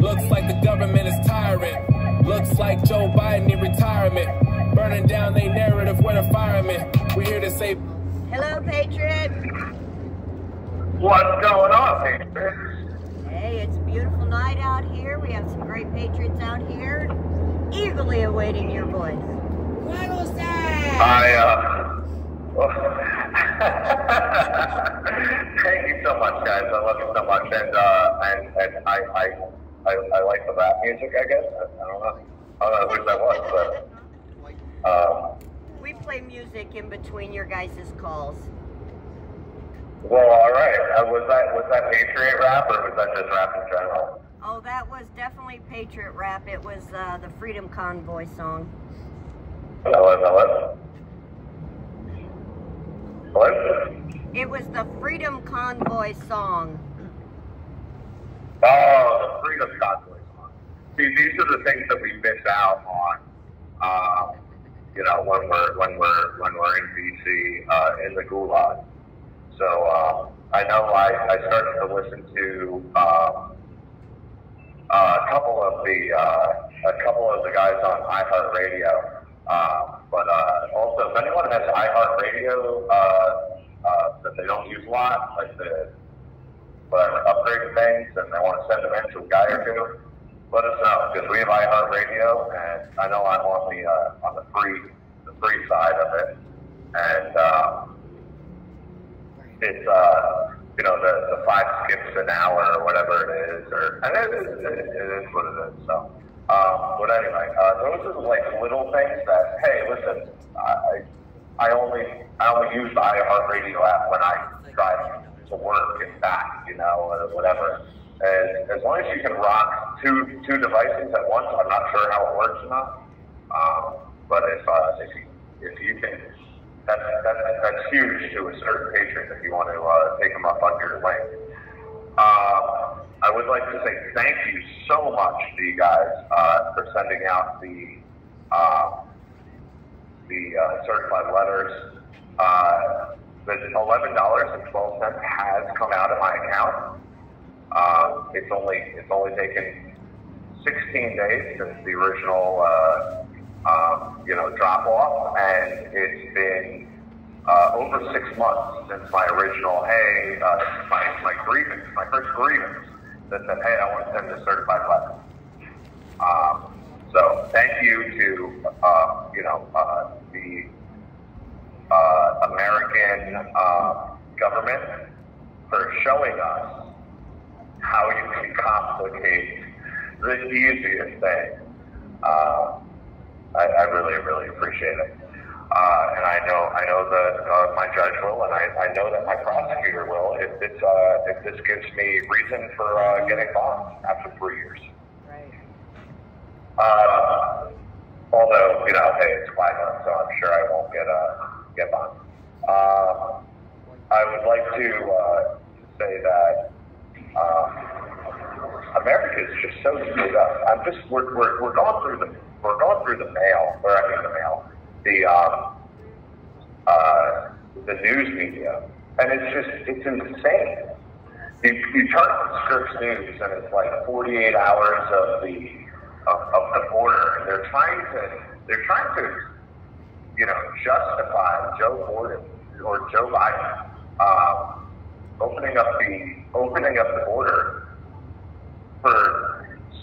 Looks like the government is tyrant. Looks like Joe Biden need retirement. Burning down they narrative with a fireman. We're here to say, hello, Patriot. What's going on, Patriot? Hey, it's a beautiful night out here. We have some great Patriots out here, eagerly awaiting your voice. Thank you so much, guys. I love you so much, and I like the rap music. I guess I don't know who that was, but we play music in between your guys' calls. Well, all right. Was that Patriot rap or was that just rap in general? Oh, that was definitely Patriot rap. It was the Freedom Convoy song. Hello? It was the Freedom Convoy song. Oh, the Freedom Convoy song. See, these are the things that we miss out on. You know, when we're in DC, in the Gulag. So I know I started to listen to a couple of the guys on iHeartRadio, but also if anyone has iHeartRadio that they don't use a lot, like the upgraded things, and they want to send them in to a guy or two, let us know because we have iHeartRadio, and I know I'm on the free side of it, and it's you know the 5 skips an hour or whatever it is, and it is what it is. So, but anyway, those are like little things that hey, listen, I only use the iHeartRadio app when I drive to work and back, you know, or whatever. And as long as you can rock two devices at once, I'm not sure how it works or not. But if you can. That's huge to a certain patron if you want to take them up on your link. I would like to say thank you so much to you guys for sending out the certified letters. The $11.12 has come out of my account. It's only taken 16 days since the original drop off, and it's been over 6 months since my original my grievance, my first grievance that said, hey, I want to send a certified letter. So thank you to the American government for showing us how you can complicate the easiest thing. I really, really appreciate it. And I know that my judge will, and I know that my prosecutor will if this gives me reason for getting bond after 3 years. Right. Although, hey, it's 5 months, so I'm sure I won't get bond. I would like to say that America is just so screwed up. We're going through the mail, or I mean the mail, the news media, and it's insane. You turn on Scripps News, and it's like 48 hours of the border, and they're trying to justify Joe Biden or Joe Biden opening up the border for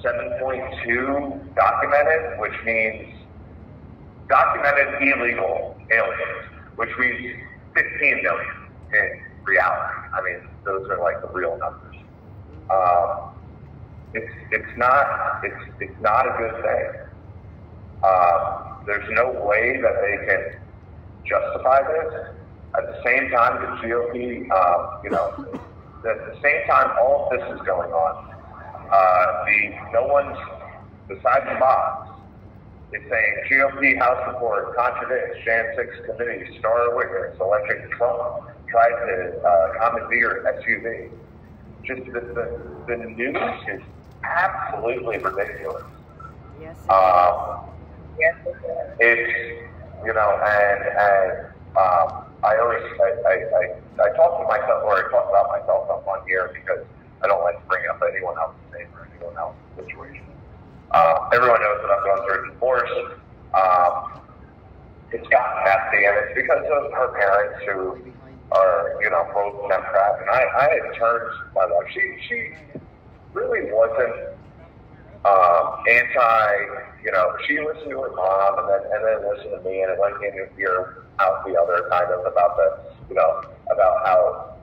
7.2 documented, which means documented illegal aliens, which means 15 million in reality. I mean, those are like the real numbers. It's not a good thing. There's no way that they can justify this At the same time, the GOP, at the same time all of this is going on, no one's, besides the box, is saying GOP House report contradicts Jan 6 committee star witness alleging Trump tried to commandeer SUV. Just the news is absolutely ridiculous. Yes. It's, I talk to myself, or I talk about myself up on here because I don't like to bring up anyone else's name or anyone else's situation. Everyone knows that I'm going through a divorce. It's gotten messy, and it's because of her parents who are, both Democrat. And I had turned my life. She really wasn't she listened to her mom and then listened to me, and it went in your ear out the other, kind of about about how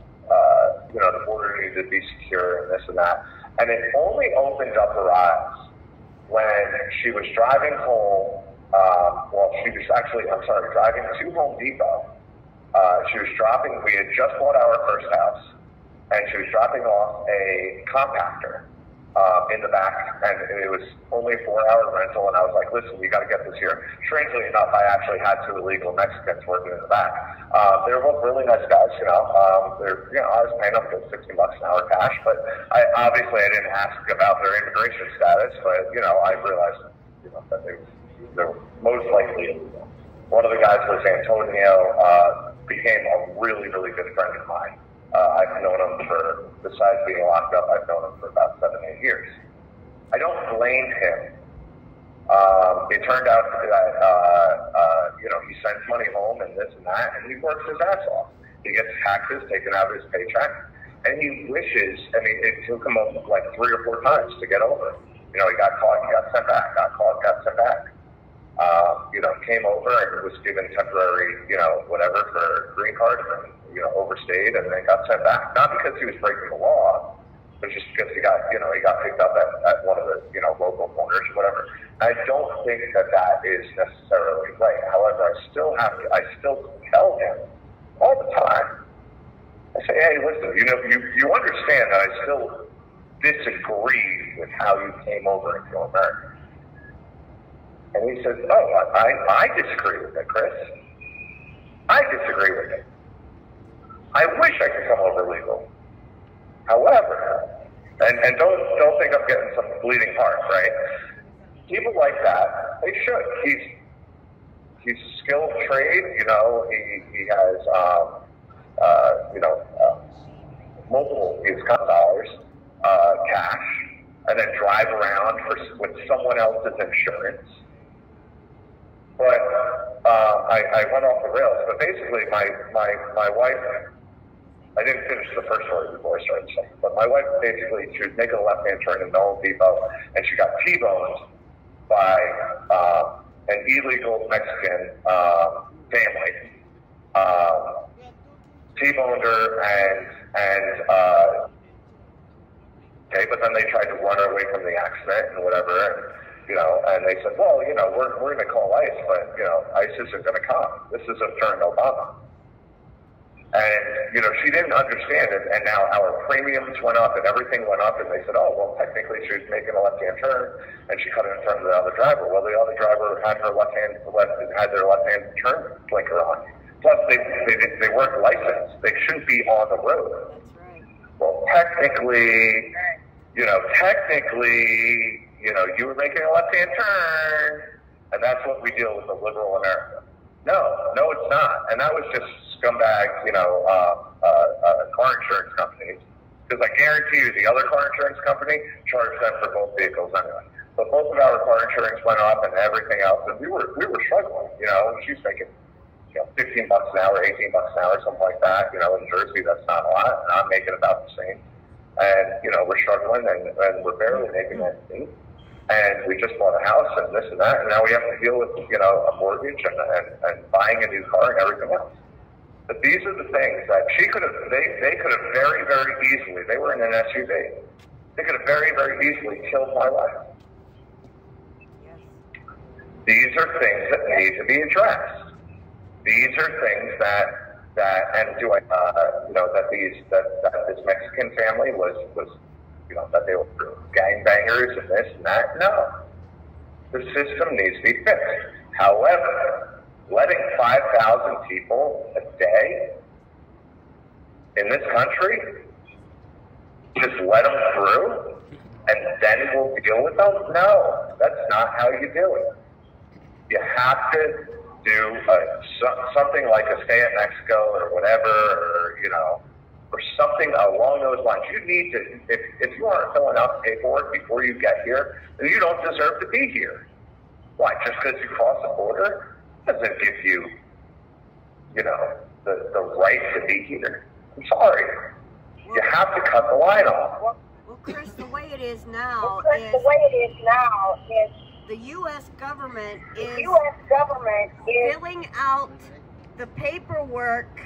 the border needed to be secure and this and that. And it only opened up her eyes when she was driving home. Driving to Home Depot. We had just bought our first house, and she was dropping off a compactor in the back, and it was only a 4-hour rental, and I was like, listen, you got to get this here. Strangely enough, I actually had 2 illegal Mexicans working in the back. They were both really nice guys, I was paying them $60 an hour cash, but I didn't ask about their immigration status, but, I realized, that they were most likely illegal. One of the guys was Antonio, became a really, really good friend of mine. I've known him besides being locked up, I've known him for about 7-8 years. I don't blame him. It turned out that, he sends money home and this and that, and he works his ass off. He gets taxes taken out of his paycheck, and he wishes, it took him like 3 or 4 times to get over it. He got caught, he got sent back, got caught, got sent back. Came over and was given temporary, whatever for green card, and, overstayed, and then got sent back. Not because he was breaking the law, but just because he got picked up at one of the, local corners or whatever. I don't think that is necessarily right. However, I still tell him all the time. I say, hey, listen, you understand that I still disagree with how you came over into America. And he says, oh, I disagree with it, Chris. I disagree with it. I wish I could come over legal. However, and don't think I'm getting some bleeding heart, right? People like that, they should. He's a skilled trade, he has, multiple, he's got dollars, cash, and then drive around with someone else's insurance. But I went off the rails. But basically, my wife, I didn't finish the first story before I started saying, but my wife basically, she was making a left-hand turn in Home Depot, and she got T-boned by an illegal Mexican family. T-boned her, and but then they tried to run her away from the accident and whatever, and they said, well, we're going to call ICE, but, ICE isn't going to come. This isn't during Obama. And, she didn't understand it, and now our premiums went up and everything went up, and they said, oh, well, technically she was making a left-hand turn, and she cut it in front of the other driver. Well, the other driver had their left-hand turn blinker on. Plus, they weren't licensed. They shouldn't be on the road. Well, technically, you were making a left-hand turn, and that's what we deal with in liberal America. No, it's not. And that was just scumbag, car insurance companies. Because I guarantee you the other car insurance company charged them for both vehicles anyway. But both of our car insurance went up and everything else, and we were struggling. She's making, $15 an hour, $18 an hour, something like that. In Jersey, that's not a lot, and I'm making about the same. And, we're struggling, and we're barely making anything. And we just bought a house and this and that, and now we have to deal with, a mortgage and buying a new car and everything else. But these are the things that they could have very, very easily, they were in an SUV, they could have very, very easily killed my life. These are things that need to be addressed. These are things that that, and do I, that this Mexican family was, that they were gangbangers and this and that? No. The system needs to be fixed. However, letting 5,000 people a day in this country, just let them through, and then we'll deal with them? No, that's not how you do it. You have to do something like a stay at Mexico or whatever, or something along those lines. You need to, if you aren't filling out paperwork before you get here, then you don't deserve to be here. Why? Just because you cross the border doesn't give you, the right to be here. I'm sorry. You have to cut the line off. Well, Chris, the way it is now is the U.S. government is filling out the paperwork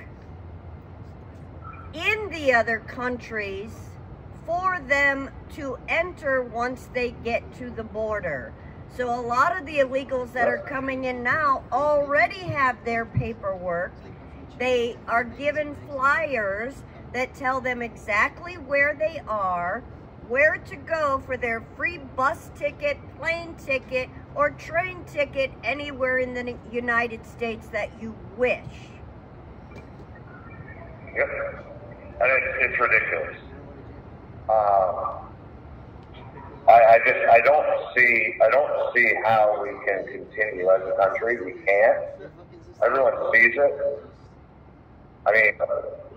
in the other countries for them to enter once they get to the border. So a lot of the illegals that are coming in now already have their paperwork. They are given flyers that tell them exactly where they are, where to go for their free bus ticket, plane ticket, or train ticket anywhere in the United States that you wish. Yep. And it's ridiculous. I don't see how we can continue as a country. We can't. Everyone sees it. I mean,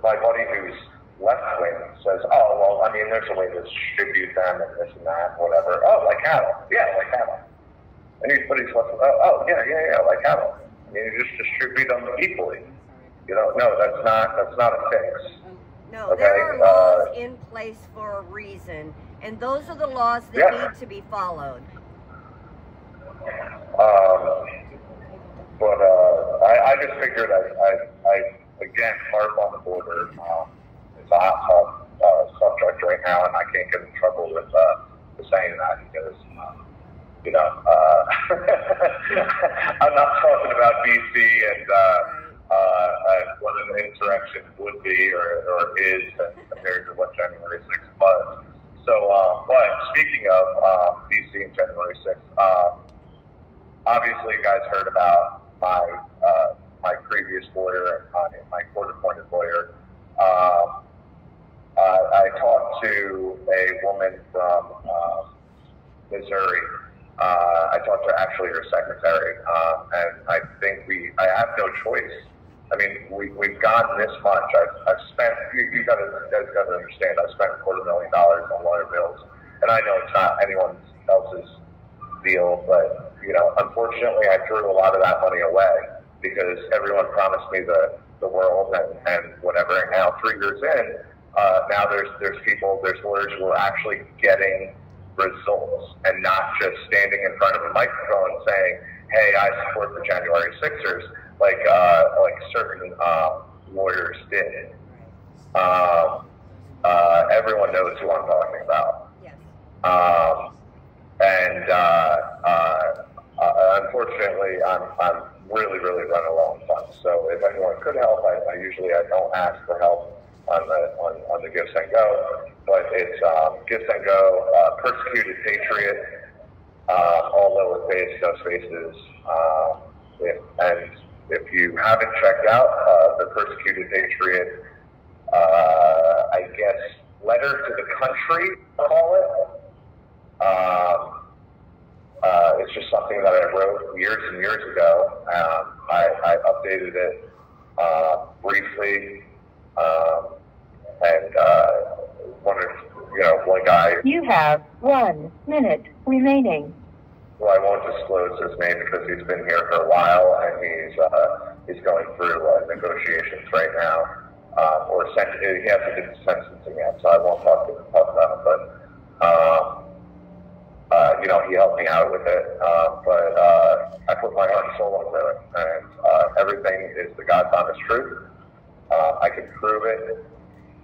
my buddy who's left-wing says, oh, well, I mean, there's a way to distribute them and this and that, whatever. Oh, like cattle. Yeah, like cattle. And he's left, yeah, like cattle. I mean, you just distribute them equally. No, that's not a fix. No, okay? There are laws in place for a reason, and those are the laws that need to be followed. But I just figured I again, harp on the border. It's a hot subject right now, and I can't get in trouble with saying that because, I'm not talking about DC and what an insurrection would be or is compared to what January 6th was. So, but speaking of DC and January 6th, obviously you guys heard about my previous lawyer, my court-appointed lawyer. I talked to a woman from Missouri. I talked to actually her secretary, and I think I have no choice. I mean, we've gotten this much. I've spent, you guys gotta understand, I've spent $250,000 on lawyer bills, and I know it's not anyone else's deal, but, unfortunately I threw a lot of that money away because everyone promised me the world and whatever, and now 3 years in, now there's lawyers who are actually getting results and not just standing in front of a microphone saying, hey, I support the January 6ers, like certain lawyers did. Everyone knows who I'm talking about. Yes. Unfortunately, I'm really running low on funds. So if anyone could help, I usually don't ask for help on the Gifts and Go, but it's Gifts and Go, Persecuted Patriot, all lowercase, no spaces. If you haven't checked out the Persecuted Patriot, I guess, letter to the country, I'll call it. It's just something that I wrote years and years ago. I updated it briefly, and one guy. You have 1 minute remaining. Well, I won't disclose his name because he's been here for a while and he's going through negotiations right now. He hasn't been sentencing yet, so I won't talk about it. But he helped me out with it. But I put my heart and soul into it, and everything is the God's honest truth. I can prove it,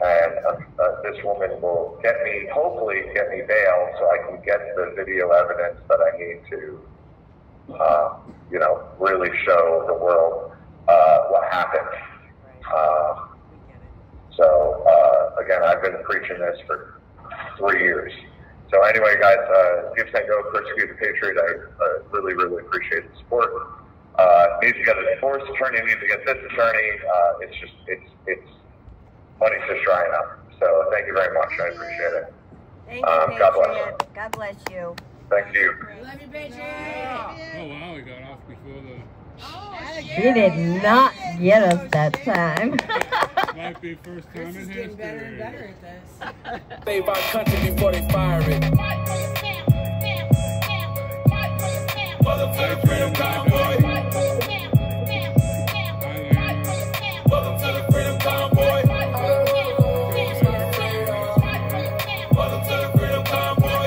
and this woman will hopefully get me bail, so I can get the video evidence that I need to, really show the world what happened. So, again, I've been preaching this for 3 years. So anyway, guys, give Tango, persecute the Patriot. I really, really appreciate the support. Need to get a divorce attorney, need to get this attorney. It's money's just drying up. So thank you very much. I appreciate it. Thank you, God bless. Patriot. God bless you. Thank you. Love you, Patriot. Oh, wow, we got off before the... He did not get us that time. Might be first time in history. Better and better at this. Save our country before they fire it. Welcome to the Freedom Convoy. Welcome to the Freedom Convoy. Welcome to the Freedom Convoy.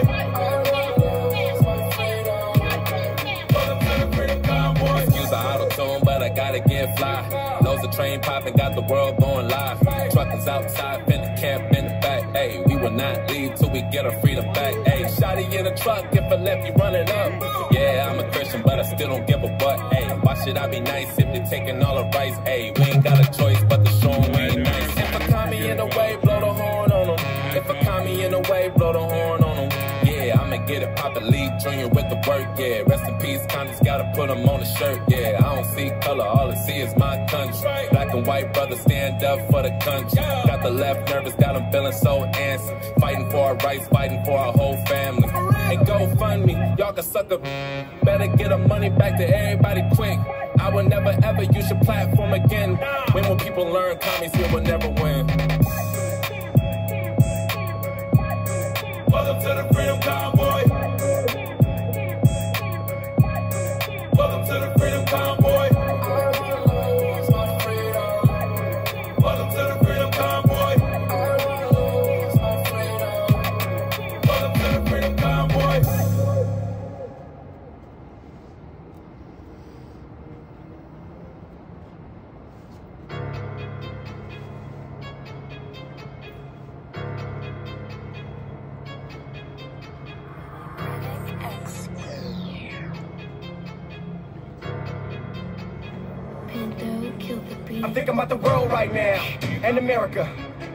Welcome to the Freedom Convoy. Excuse the auto-tune, but I gotta get fly. Loads of train popping, got the world going live. Truckers outside, been the camp in the back. Hey, we will not leave till we get our freedom back. Hey, shotty in a truck if I left you running up. Yeah, I'm a Christian, but I still don't give a butt. Hey, why should I be nice if they're taking all the rights? Hey, we ain't got a choice but to show them we ain't nice. If I call me in the way, blow the horn on them. If I call me in the way, blow the horn on them. Yeah, I'ma get it, Papa Lee Jr. with the work, yeah. Rest in peace, Congress gotta put them on the shirt, yeah. I don't see color, all I see is my country. Black and white brothers stand up for the country. Got the left nervous, got them feeling so antsy. Fighting for our rights, fighting for our whole family. And go fund me, y'all can suck up. Better get our money back to everybody quick. I will never ever use your platform again. When will people learn commies here will never win? Welcome to the Freedom Convoy. Welcome to the Freedom Convoy. Welcome to the Freedom Convoy. Welcome to the Freedom Convoy. I'm thinking about the world right now, and America.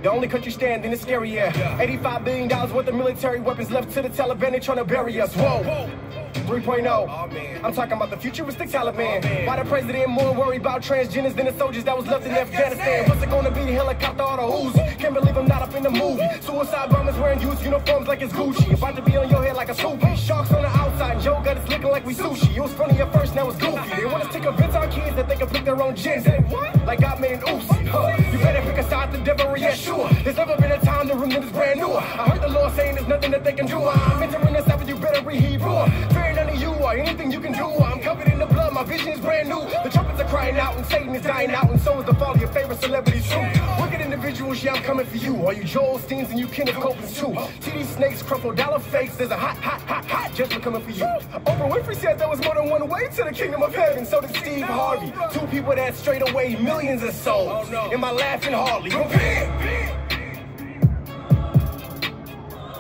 The only country standing is scary, yeah. $85 billion worth of military weapons left to the Taliban, they trying to bury us, whoa. 3.0, I'm talking about the futuristic Taliban. Why the president more worried about transgenders than the soldiers that was left in Afghanistan? What's it gonna be, helicopter or the Uzi? Can't believe I'm not up in the movie. Suicide bombers wearing used uniforms like it's Gucci. About to be on your head like a Scoopy. Sharks on the outside, and Joe got us looking like we sushi. It was funny at first, now it's goofy. They want us to convince our kids that they can pick their own gender. Like God made an Uzi. You better pick a side, the devil, yeah, sure. There's never been a time the room that is brand new. I heard the Lord saying there's nothing that they can do. I'm entering this after you better read Hebrew. Fear none of you or anything you can do. I'm covered in the blood, my vision is brand new. The trumpets are crying out and Satan is dying out, and so is the fall of your favorite celebrities too. Wicked individuals, yeah, I'm coming for you. All you Joel Steens and you Kenneth Copelands too. TD snakes, crumple dollar fakes. There's a hot judgment coming for you. Oprah Winfrey said there was more than one way to the kingdom of heaven. So did Steve Harvey. Two people that straight away millions of souls. Am I laughing hardly? Repent!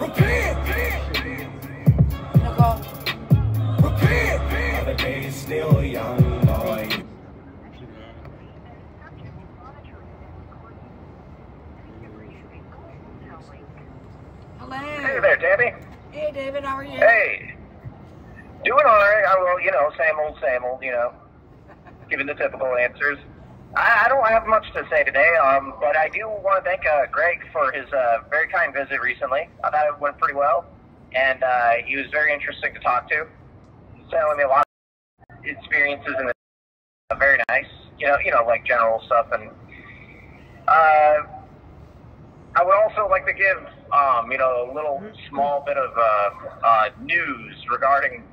Repent! Other days still young boy. Hello. Hey there, Tammy. Hey, David, how are you? Hey. Doing all right. Well, you know, same old, you know, giving the typical answers. I don't have much to say today, but I do want to thank Greg for his very kind visit recently. I thought it went pretty well, and he was very interesting to talk to. He's telling me a lot of experiences, and very nice, you know, like general stuff. And I would also like to give, you know, a little small bit of news regarding,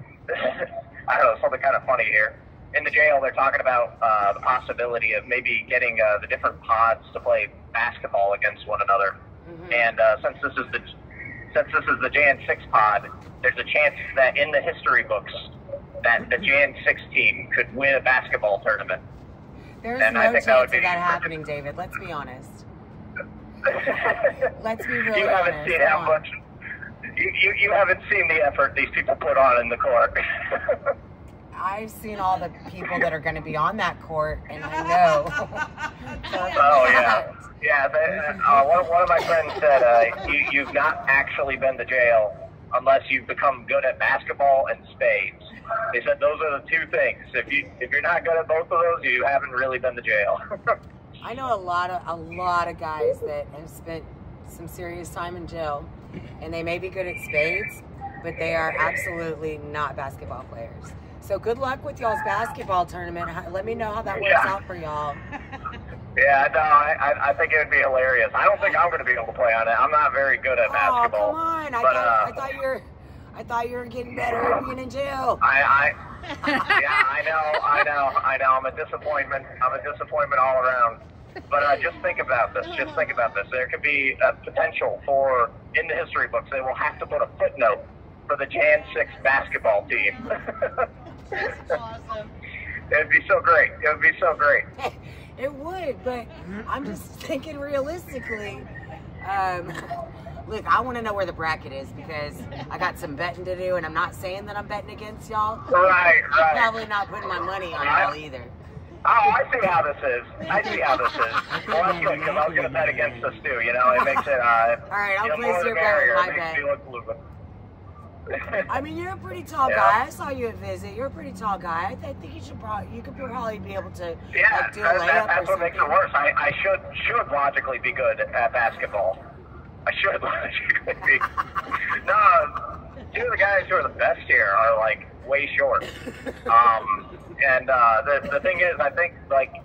I don't know, something kind of funny here. In the jail, they're talking about the possibility of maybe getting the different pods to play basketball against one another. Mm-hmm. And since this is the Jan 6 pod, there's a chance that in the history books that the Jan 6 team could win a basketball tournament. There's and no I think chance that of that happening, David. Let's be honest. Let's be really you haven't honest. seen how much. You haven't seen the effort these people put on in the court. I've seen all the people that are going to be on that court, and I know. Oh, yeah. Yeah, one of my friends said you've not actually been to jail unless you've become good at basketball and spades. They said those are the two things. If you're not good at both of those, you haven't really been to jail. I know a lot of guys that have spent some serious time in jail, and they may be good at spades, but they are absolutely not basketball players. So good luck with y'all's basketball tournament. Let me know how that works out for y'all. Yeah, no, I think it would be hilarious. I don't think I'm going to be able to play on it. I'm not very good at basketball. Oh, come on. I thought you were getting better at being in jail. Yeah, I know. I'm a disappointment. All around. But just think about this. There could be a potential for, in the history books, they will have to put a footnote for the Jan 6 basketball team. That's awesome. It'd be so great. It would, but I'm just thinking realistically. Look, I want to know where the bracket is because I got some betting to do, and I'm not saying that I'm betting against y'all. Right. I'm probably not putting my money on y'all either. Oh, I see how this is. Well, that's good, because I was going to bet against us too, you know? It makes it, all right, I'll place your bet with my bet. I mean, you're a pretty tall guy. I saw you at Visit. You're a pretty tall guy. I think you could probably be able to do a layup that's what makes it worse. I should logically be good at basketball. I should logically be. No, two of the guys who are the best here are like way short. And the thing is, I think like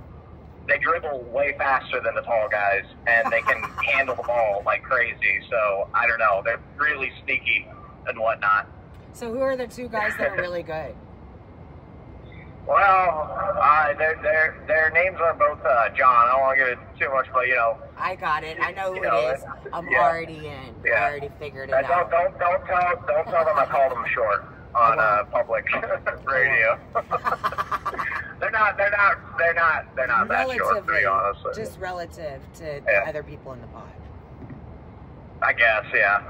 they dribble way faster than the tall guys, and they can handle the ball like crazy. So I don't know. They're really sneaky and whatnot. So who are the two guys that are really good? Well, their names are both John. I don't want to give it too much, but you know. I got it. I know who it is. I'm already in. I already figured it out. Don't tell them I called them short on public radio. They're not that short, to be honest. Just relative to the other people in the pod. I guess, yeah.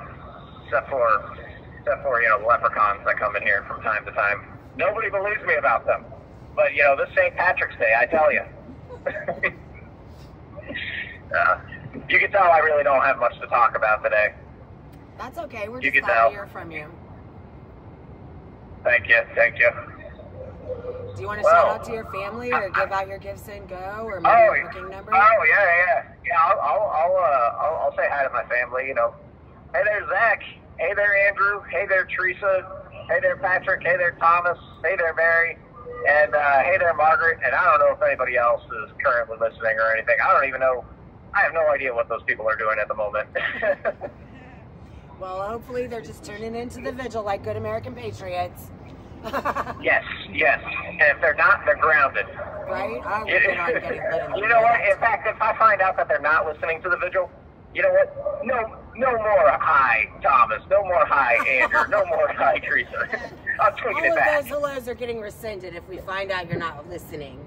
Except for you know, the leprechauns that come in here from time to time. Nobody believes me about them. But, you know, this St. Patrick's Day, I tell you. You can tell I really don't have much to talk about today. That's okay. We're just glad to hear from you. Thank you. Do you want to shout out to your family or give out your gifts and go or maybe your booking number? Oh, yeah. I'll say hi to my family, you know. Hey there, Zach. Hey there, Andrew. Hey there, Teresa. Hey there, Patrick. Hey there, Thomas. Hey there, Mary. And hey there, Margaret. And I don't know if anybody else is currently listening or anything. I don't even know. I have no idea what those people are doing at the moment. Well, hopefully they're just tuning into the vigil like good American patriots. Yes. And if they're not, they're grounded. Right? You know what? In fact, if I find out that they're not listening to the vigil, you know what? No more hi, Thomas. No more hi, Andrew. No more hi, Teresa. I'm taking it back. All of those hellos are getting rescinded if we find out you're not listening.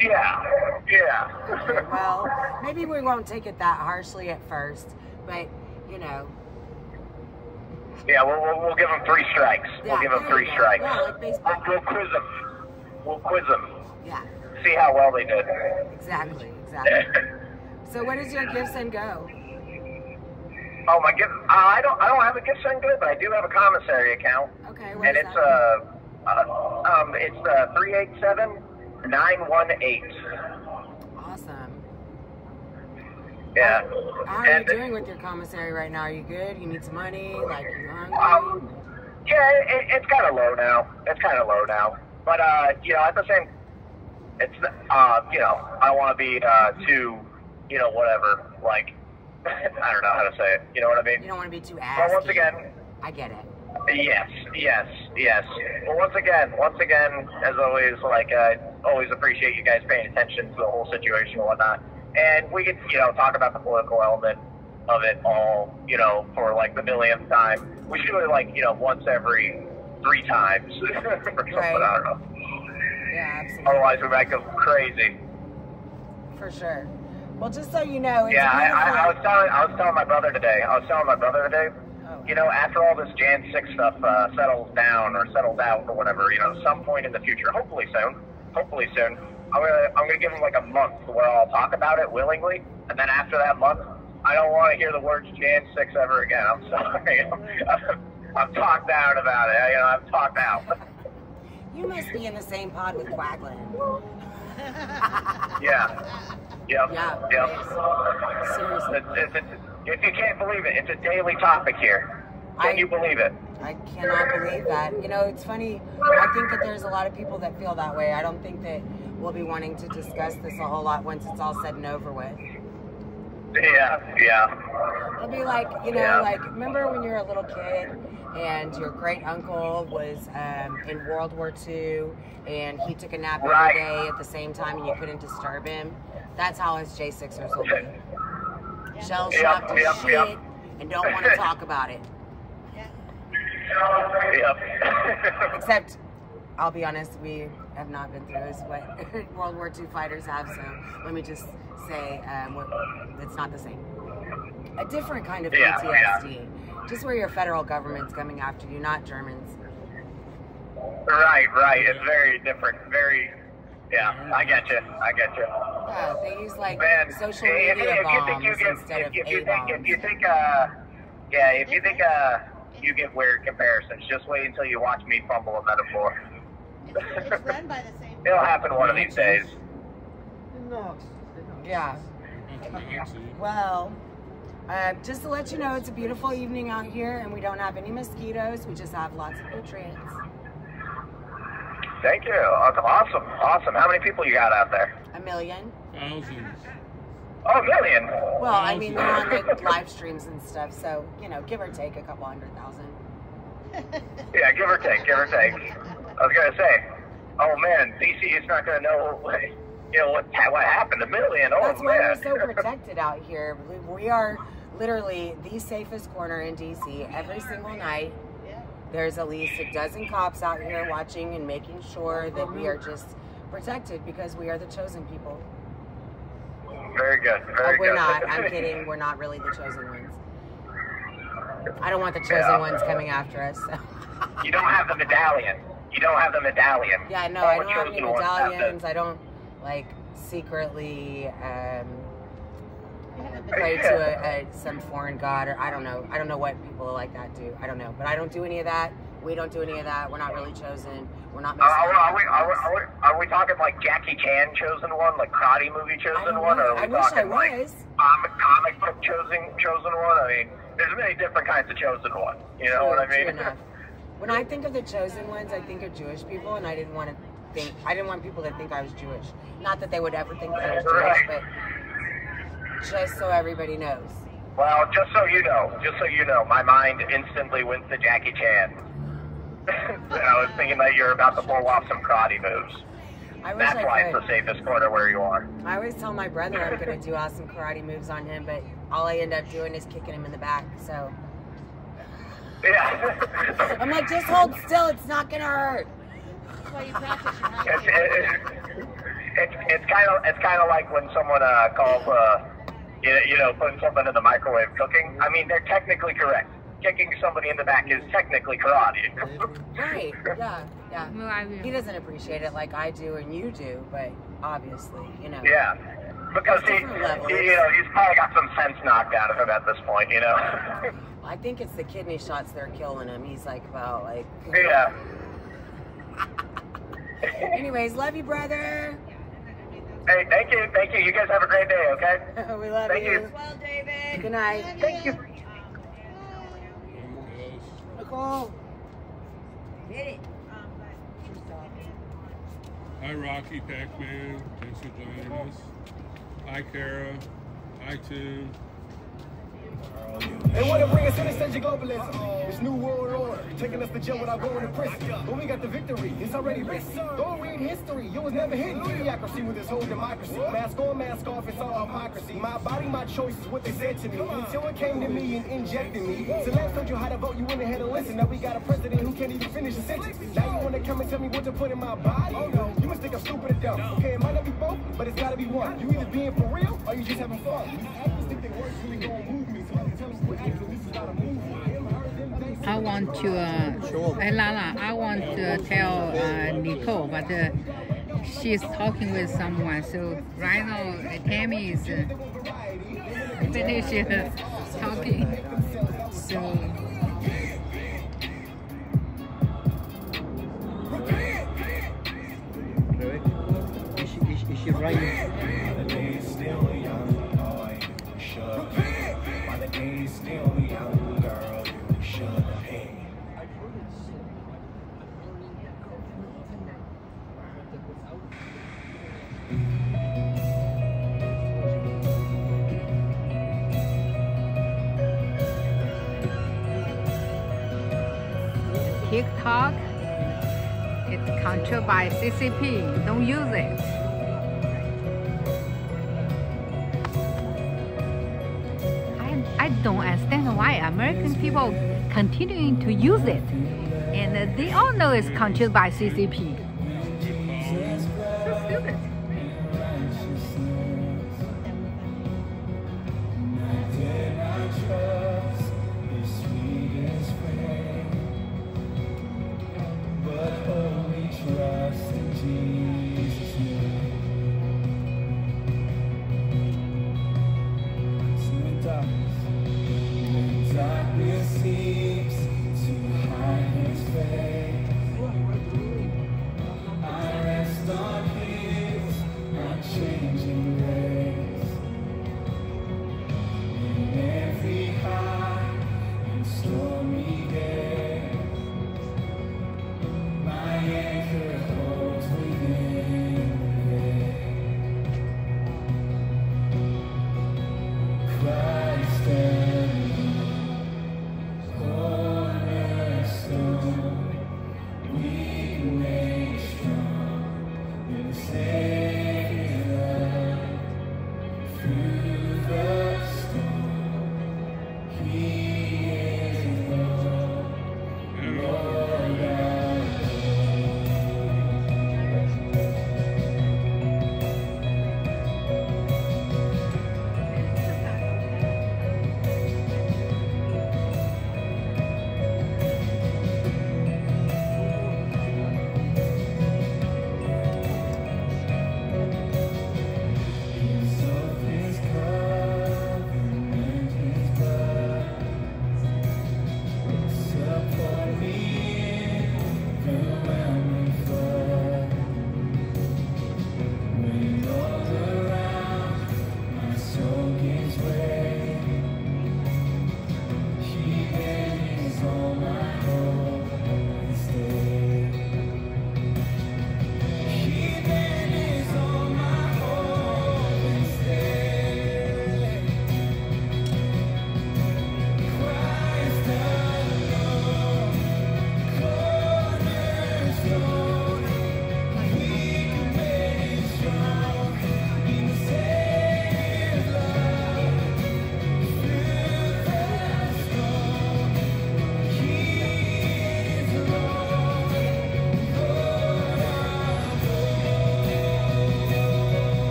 Yeah. Okay, well, maybe we won't take it that harshly at first, but, you know. Yeah, we'll give them 3 strikes. Yeah, we'll give them 3 strikes. Yeah, like baseball. We'll quiz them. Yeah. See how well they did. Exactly. So what is your Give Send Go? Oh, my gift. I don't have a Give Send Go, but I do have a commissary account. Okay, and it's 387-918. Awesome. Yeah. How are you doing with your commissary right now? Are you good? You need some money? Like, you hungry? Yeah, it's kind of low now. But you know, at the same, it's you know, I don't want to be too, you know, whatever. Like, I don't know how to say it. You know what I mean? You don't want to be too asky. But once again, I get it. Yes. Well, once again, as always, like, I always appreciate you guys paying attention to the whole situation and whatnot. And we could, you know, talk about the political element of it all, you know, for like the millionth time. We should do it like, you know, once every 3 times or something. Right. I don't know. Yeah, absolutely. Otherwise, we might go crazy. For sure. Well, just so you know, it's I was telling my brother today. You know, after all this Jan 6 stuff settles down or settles out or whatever, you know, some point in the future, hopefully soon, I'm gonna give him like a month where I'll talk about it willingly, and then after that month, I don't want to hear the words Jan 6 ever again. I'm sorry. I'm talked out about it. I'm talked out. You must be in the same pod with Quagland. Yeah. Yep. Yeah. Yep. Seriously. If you can't believe it, it's a daily topic here. Can you believe it? I cannot believe that. You know, it's funny. I think that there's a lot of people that feel that way. I don't think that we'll be wanting to discuss this a whole lot once it's all said and over with. Yeah. It'll be like, you know, like, remember when you were a little kid and your great uncle was in World War II and he took a nap every day at the same time and you couldn't disturb him? That's how us J6ers will be. Shell-shocked as shit and don't want to talk about it. Except, I'll be honest, we have not been through as what World War II fighters have, so let me just say it's not the same. A different kind of PTSD. Just where your federal government's coming after you, not Germans. Right. It's very different. I get you. Yeah, they use like social media bombs instead of A-bombs. If you think you get weird comparisons, just wait until you watch me fumble a metaphor. It's run by the same. It'll happen one of these days. Yeah. Well, just to let you know, it's a beautiful evening out here, and we don't have any mosquitoes. We just have lots of nutrients. Thank you. Awesome. How many people you got out there? 1 million. Thousands. Oh, 1 million. Well, I mean, they're on like live streams and stuff, so, you know, give or take a couple 100,000. Yeah, give or take. I was gonna say, oh man, DC is not gonna know, what happened. 1 million. Oh That's man. why we're so protected out here. We are literally the safest corner in DC every single night. There's at least a dozen cops out here watching and making sure that we are just protected because we are the chosen people. Very good. We're not. I'm kidding. We're not really the chosen ones. I don't want the chosen ones coming after us. So. You don't have the medallion. Yeah, no, I don't have any medallions. I don't, like, secretly pray to some foreign god, or I don't know what people like that do. I don't know, but I don't do any of that. We don't do any of that. We're not really chosen. We're not. Are we talking like Jackie Chan chosen one, like karate movie chosen one, or are we talking like comic book chosen one? I mean, there's many different kinds of chosen one. You know what I mean? True enough. When I think of the chosen ones, I think of Jewish people, and I didn't want people to think I was Jewish. Not that they would ever think that I was Jewish, but just so everybody knows. Well, just so you know, my mind instantly went to Jackie Chan. I was thinking that you're about to pull off some karate moves. That's why it's the safest corner where you are. I always tell my brother I'm going to do awesome karate moves on him, but all I end up doing is kicking him in the back, so. Yeah. I'm like, just hold still, it's not going to hurt. That's why you practice your house. It's kind of like when someone calls, putting something in the microwave cooking. I mean, they're technically correct. Kicking somebody in the back is technically karate. Right, yeah. He doesn't appreciate it like I do and you do, but obviously, you know. Yeah, because he's probably got some sense knocked out of him at this point, you know. I think it's the kidney shots that are killing him. He's like, well, like. Yeah. Anyways, love you, brother. Hey, thank you. You guys have a great day, okay? We love you. Thank you. Well, David. Good night. Thank you. Nicole. Get it. Hi, Rocky, Pac-Man. Thanks for joining us. Hi, Kara. Hi, Tim. They want to bring us in the stage of globalism. This new world order, taking us to jail without going to prison. But we got the victory, it's already written. Go read history, you was never hidden. Idiocracy with this whole democracy. Mask on, mask off, it's all hypocrisy. My body, my choice is what they said to me. Until it came to me and injected me. Celeste told you how to vote, you went ahead and listen. Now we got a president who can't even finish a sentence. Now you want to come and tell me what to put in my body? Oh no, you must think I'm stupid or dumb. Okay, it might not be both, but it's gotta be one. You either being for real, or you just having fun. These actors think they words really gonna move me, so I can tell them what acting, this is not a movie. I want to, Lala, I want to tell Nicole, but she's talking with someone. So right now, Tammy is finish talking. So. Is she right? TikTok, it's controlled by CCP. Don't use it. I don't understand why American people continuing to use it, and they all know it's controlled by CCP. So stupid.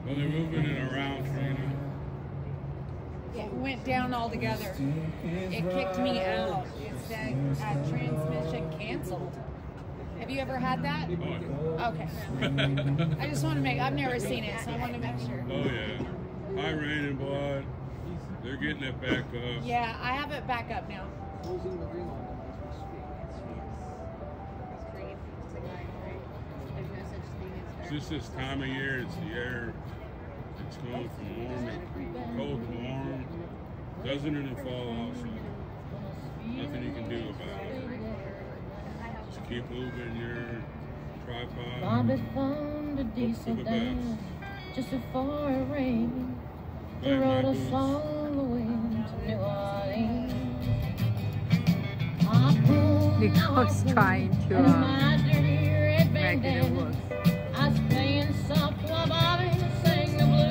Well, they're moving it around, Trina. It went down altogether. It kicked me out. It said transmission canceled. Have you ever had that? Okay. I just want to I've never seen it, so I want to make sure. Oh, yeah. High rain and blood. They're getting it back up. Yeah, I have it back up now. It's just this time of year, it's the air It's going from warm to cold to warm. Doesn't really fall outside. Nothing you can do about it. Just keep moving your tripod. Bobby found a diesel dance just before it rained. They rode us all the way to New Orleans. Because trying to make it work. I was playing soft while Bobby sang the blues.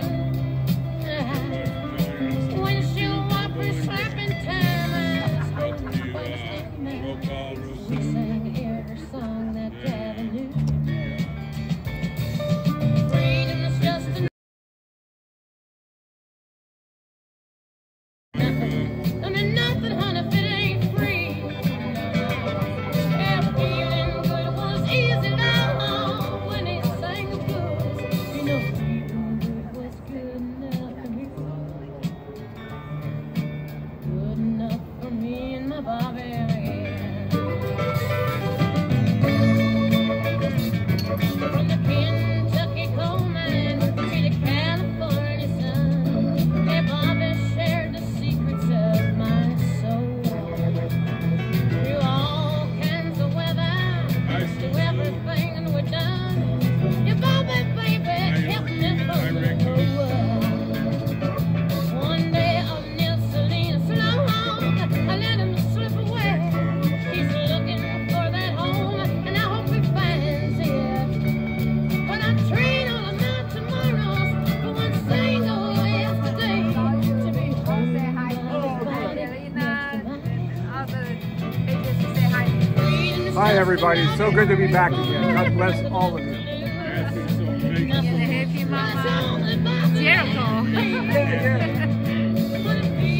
Windshield wipers slapping time. We sang every song that Gavin knew. Freedom is just enough. I mean nothing, honey, if it ain't free. Yeah, feeling good was easy now when he sang the blues. You know, feeling good was good enough for me. Good enough for me and my Bobby. From the Kentucky coal mine to the California sun, hey, Bobby shared the secrets of my soul. Through all kinds of weather, through everything we've done, yeah, Bobby, baby, help me from the whole world. One day of Nelson Slow, I let him slip away. He's looking for that home, and I hope he finds it. But I trade all of my tomorrows for one single yesterday to be home. Hi, everybody. It's so good to be back again. God bless all of you. Happy Mama Jericho.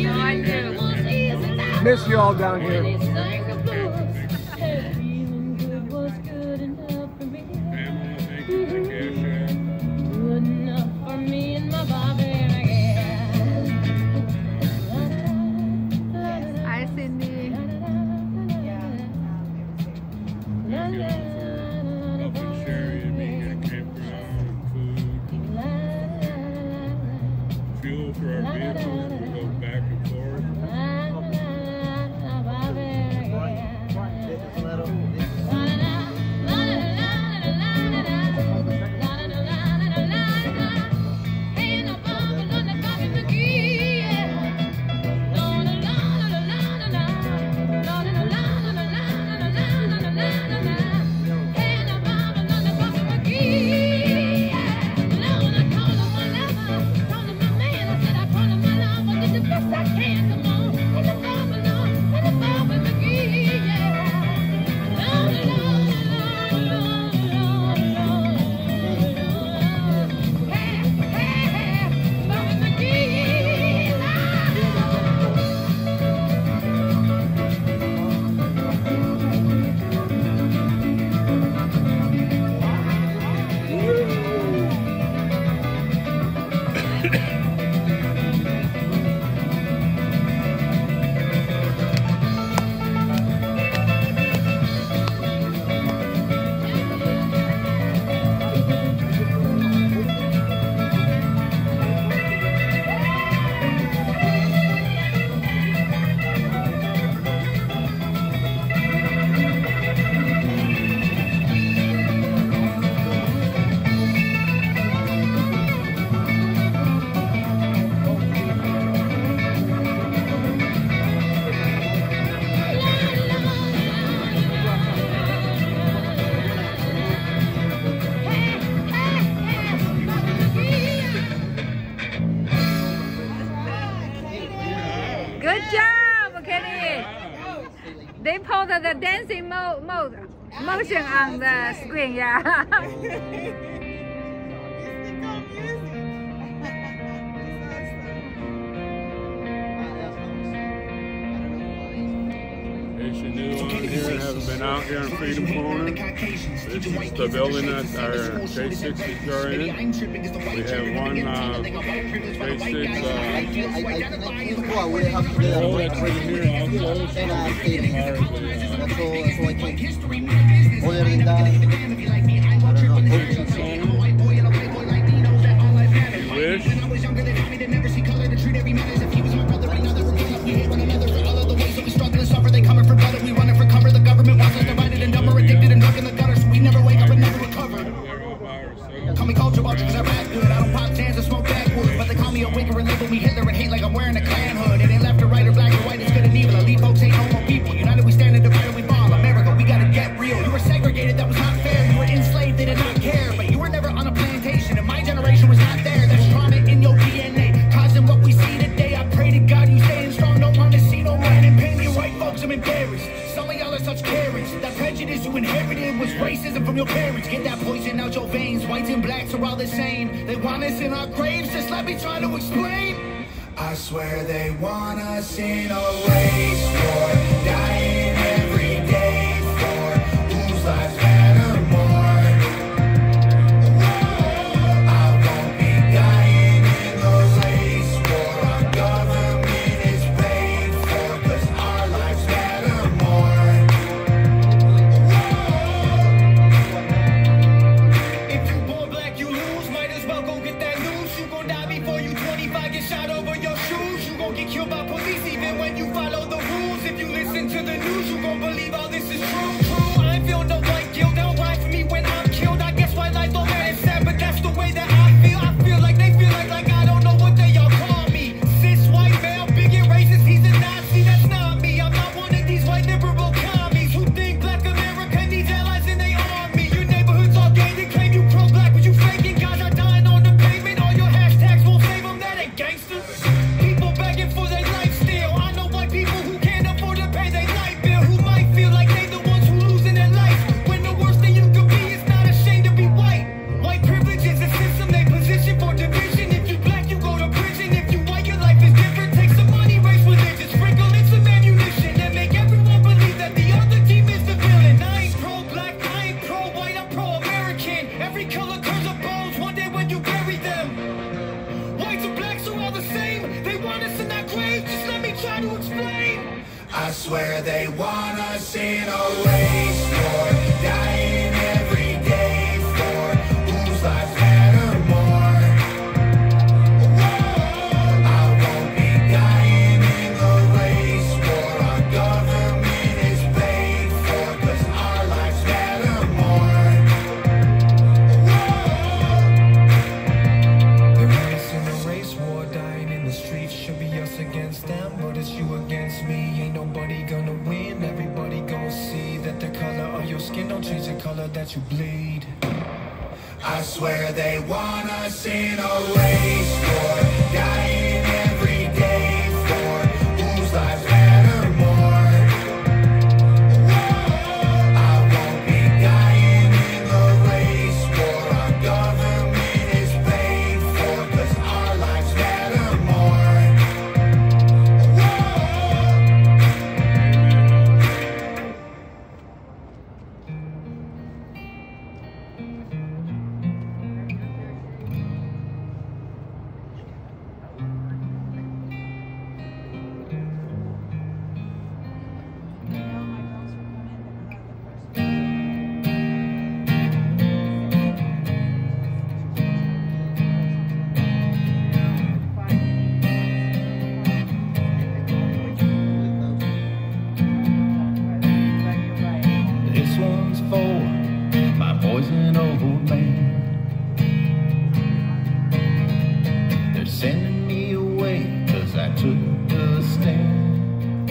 No, I do. Miss you all down here. Feeling good was good enough for me. Good enough for me and my Bobby. Hi, Cindy. Up in Sherry, me get a campground, food, fuel for our vehicles. We go back and forth. Good job, Kenny. They put the dancing motion on the screen, yeah. In case you're new on here and haven't been out here in Freedom Corner, this is the building that our J6s are in. We have one J6 roll that's right here also. If you wish. them embarrassed. Some of y'all are such carrots. That prejudice you inherited was racism from your parents. Get that poison out your veins. Whites and blacks are all the same. They want us in our graves, just let me try to explain. I swear they want us in a race war, dying every day for whose lives matter more. I won't be dying in the race war. Our government is paid for, 'cause our lives matter more. If you born black, you lose. Might as well go get that news. You gon' die before you 25, get shot over your shoes. You gon' get killed by police even when you follow the rules. If you listen to the news, you gon' believe all this is true. True, I ain't feel no white guilt. They'll ride for me when I'm killed. I guess white life don't matter, it's sad, but that's the way that I feel. I feel like they feel like I don't know what they all call me. Cis white male, bigot racist, he's a Nazi. That's not me. I'm not one of these white liberal commies who think black America needs allies in their army. Your neighborhood's all gay, they claim you pro-black, but you faking. Guys are dying on the pavement. All your hashtags won't save them, that ain't gangsters. People begging for their life still. I know white people who can't afford to pay their light bill, who might feel like they the ones who losing their life, when the worst thing you could be is not ashamed to be white. White privilege is a system they position for division. If you black, you go to prison. If you white, your life is different. Take some money, race religion, sprinkle in some ammunition, and make everyone believe that the other team is the villain. I ain't pro-black, I ain't pro-white, I'm pro-American. Every color turns up bones one day when you bury them. Whites and blacks are all the same. They want us in that grave, just let me try to explain. I swear they want us in a race war, dying every day for whose lives matter more. I won't be dying in the race war. Our government is paid for, 'cause our lives matter more. The race in the race war, dying in the streets. Should be us against them, but it's you against me. Ain't nobody gonna win. Everybody gon' see that the color of your skin don't change the color that you bleed. I swear they want us in a race war, dying every day for whose lives matter more. I won't be dying in the race war. Our government is paid for, 'cause our lives matter more. This one's for my boys and old man. They're sending me away 'cause I took the stand.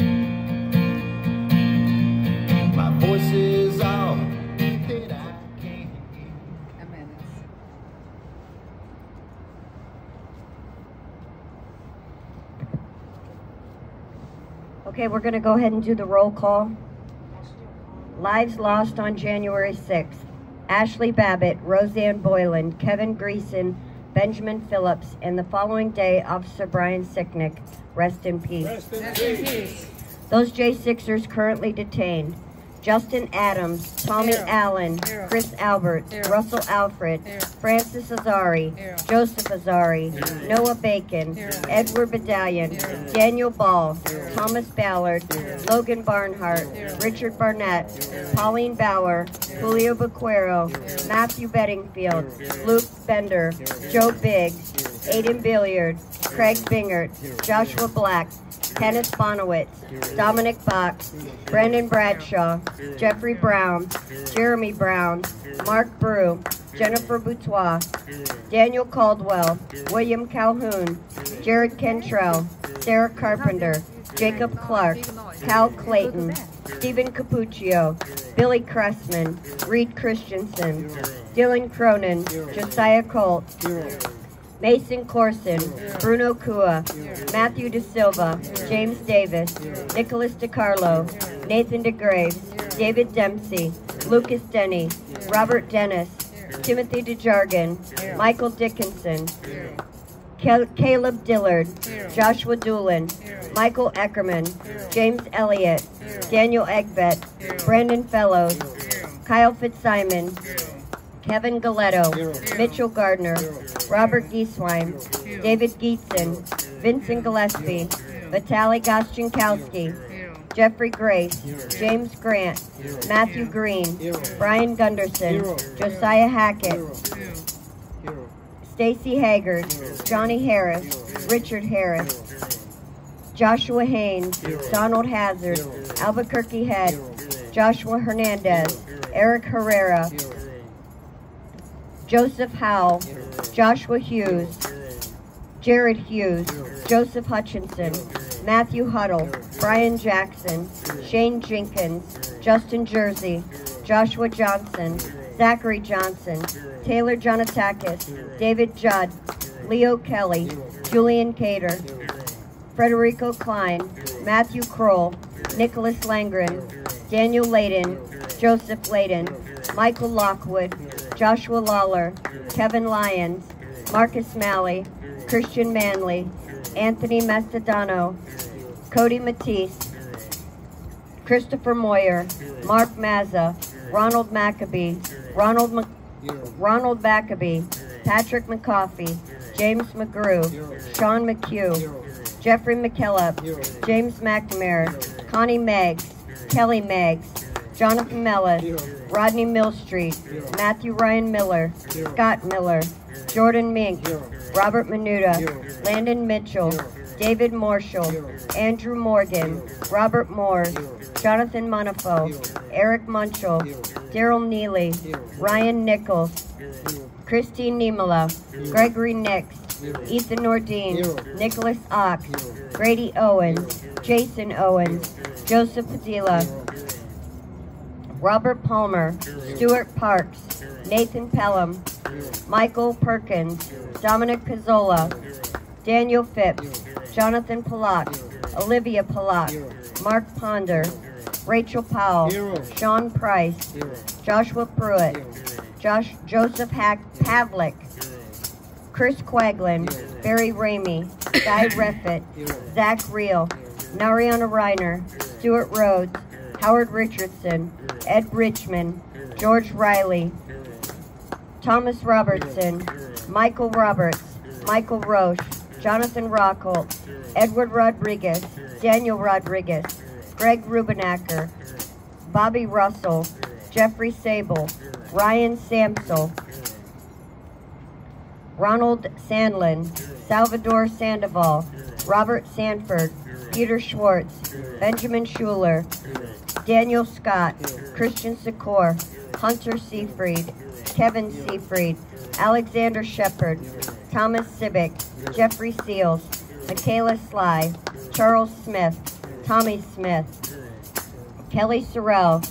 My voice is all that I can hear. Okay, we're going to go ahead and do the roll call. Lives lost on January 6th. Ashley Babbitt, Roseanne Boylan, Kevin Greason, Benjamin Phillips, and the following day, Officer Brian Sicknick. Rest in peace. Rest in peace. Those J6ers currently detained: Justin Adams, Tommy Allen, Chris Albert, Russell Alfred, Francis Azari, Joseph Azari, Noah Bacon, Edward Badalion, Daniel Ball, Thomas Ballard, Logan Barnhart, Richard Barnett, Pauline Bauer, Julio Bequero, Matthew Bedingfield, Luke Bender, Joe Biggs, Aiden Billiard, Craig Bingert, Joshua Black, Kenneth Bonowitz, Dominic Bach, Brendan Bradshaw, Jeffrey Brown, Jeremy Brown, Mark Brew, Jennifer Boutois, Daniel Caldwell, William Calhoun, Jared Cantrell, Sarah Carpenter, Jacob Clark, Cal Clayton, Stephen Capuccio, Billy Cressman, Reed Christensen, Dylan Cronin, Josiah Colt, Mason Corson, Bruno Kua, Matthew De Silva, James Davis, Nicholas DiCarlo, Nathan DeGraves, David Dempsey, Lucas Denny, Robert Dennis, Timothy DeJargan, Michael Dickinson, Caleb Dillard, Joshua Doolin, Michael Eckerman, James Elliott, Daniel Egbett, Brandon Fellows, Kyle Fitzsimon, Kevin Galetto, Mitchell Gardner, Robert Gieswein, David Geetson, Vincent Gillespie, Vitaly Goszczynkowski, Jeffrey Grace, James Grant, Matthew Green, Brian Gunderson, Josiah Hackett, Stacy Haggard, Johnny Harris, Richard Harris, Joshua Haynes, Donald Hazard, Albuquerque Head, Joshua Hernandez, Eric Herrera, Joseph Howell, Joshua Hughes, Jared Hughes, Joseph Hutchinson, Matthew Huddle, Brian Jackson, Shane Jenkins, Justin Jersey, Joshua Johnson, Zachary Johnson, Taylor Jonatakis, David Judd, Leo Kelly, Julian Cater, Frederico Klein, Matthew Kroll, Nicholas Langren, Daniel Layden, Joseph Layden, Michael Lockwood, Joshua Lawler, Kevin Lyons, Marcus Malley, Christian Manley, Anthony Mastodano, Cody Matisse, Christopher Moyer, Mark Mazza, Ronald Maccabee, Ronald Maccabee, Patrick McCoffey, James McGrew, Sean McHugh, Jeffrey McKillop, James McNamara, Connie Meggs, Kelly Meggs, Jonathan Mellis, Rodney Millstreet, Matthew Ryan Miller, Scott Miller, Jordan Mink, Robert Menuda, Landon Mitchell, David Marshall, Andrew Morgan, Robert Moore, Jonathan Monifo, Eric Munchell, Daryl Neely, Ryan Nichols, Christine Niemela, Gregory Nix, Ethan Nordine, Nicholas Ock, Grady Owens, Jason Owens, Joseph Padilla, Robert Palmer, Stuart Parks, Nathan Pelham, Michael Perkins, Dominic Pizzola, Daniel Phipps, Jonathan Pollock, Olivia Pollock, Mark Ponder, Rachel Powell, Sean Price, Joshua Pruitt, Joseph Pavlik, Chris Quaglin, Barry Ramey, Guy Reffitt, Zach Reel, Nariana Reiner, Stuart Rhodes, Howard Richardson, Ed Richmond, George Riley, Thomas Robertson, Michael Roberts, Michael Roche, Jonathan Rockholt, Edward Rodriguez, Daniel Rodriguez, Greg Rubenacker, Bobby Russell, Jeffrey Sable, Ryan Samsel, Ronald Sandlin, Salvador Sandoval, Robert Sanford, Peter Schwartz, Benjamin Schuler, Daniel Scott, Christian Secor, Hunter Seafried, Kevin Seafried, Alexander Shepard, Thomas Sibick, Jeffrey Seals, Michaela Sly, Charles Smith, Tommy Smith, Kelly Sorrell,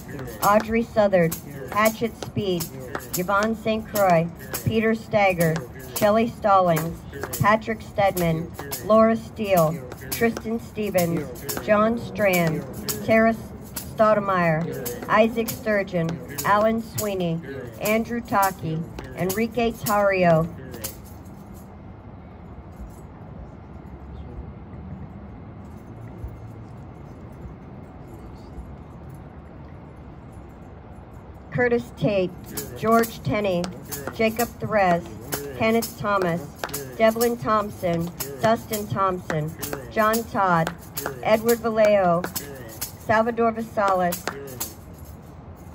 Audrey Southard, Hatchet Speed, Yvonne St. Croix, Peter Stagger, Shelley Stallings, Patrick Stedman, Laura Steele, Tristan Stevens, John Strand, Tara Stoudemire, Isaac Sturgeon, Alan Sweeney, Andrew Taki, Enrique Tario, Curtis Tate, George Tenney, Jacob Therese, Kenneth Thomas, Devlin Thompson, Dustin Thompson, John Todd, Edward Vallejo, Salvador Vasalis,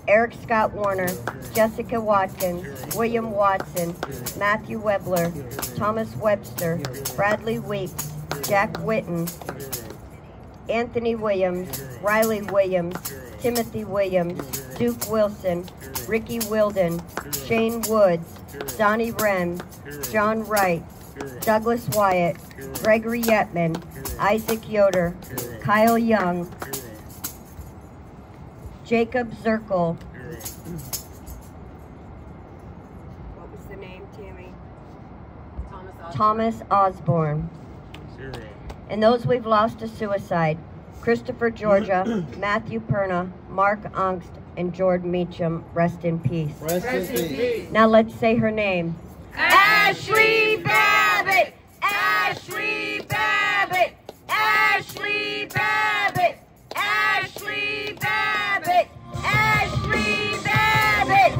Eric Scott Warner, Jessica Watkins, William Watson, Matthew Webler, Thomas Webster, Bradley Weeks, Jack Witten, Anthony Williams, Riley Williams, Timothy Williams, Duke Wilson, Ricky Wilden, Shane Woods, Donnie Rem, John Wright, Douglas Wyatt, Gregory Yetman, Isaac Yoder, Kyle Young, Jacob Zirkel. What was the name, Tammy? Thomas Osborne. And those we've lost to suicide. Christopher Georgia, Matthew Perna, Mark Angst, and Jordan Meacham. Rest in peace. Rest in peace. Now let's say her name. Ashley Babbitt! Ashley Babbitt! Ashley Babbitt! Ashley Babbitt! Ashley Babbitt!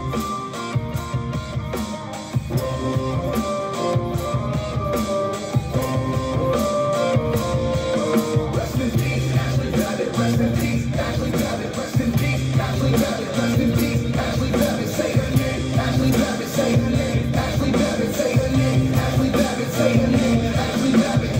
Rest in peace, Ashley Babbitt. Rest in peace, Ashley Babbitt. Rest in peace, Ashley Babbitt. Rest in peace, Ashley Babbitt. Say her name. Ashley Babbitt. Say her name. Ashley Babbitt. Say her name. Ashley Babbitt. Say her name. Ashley Babbitt.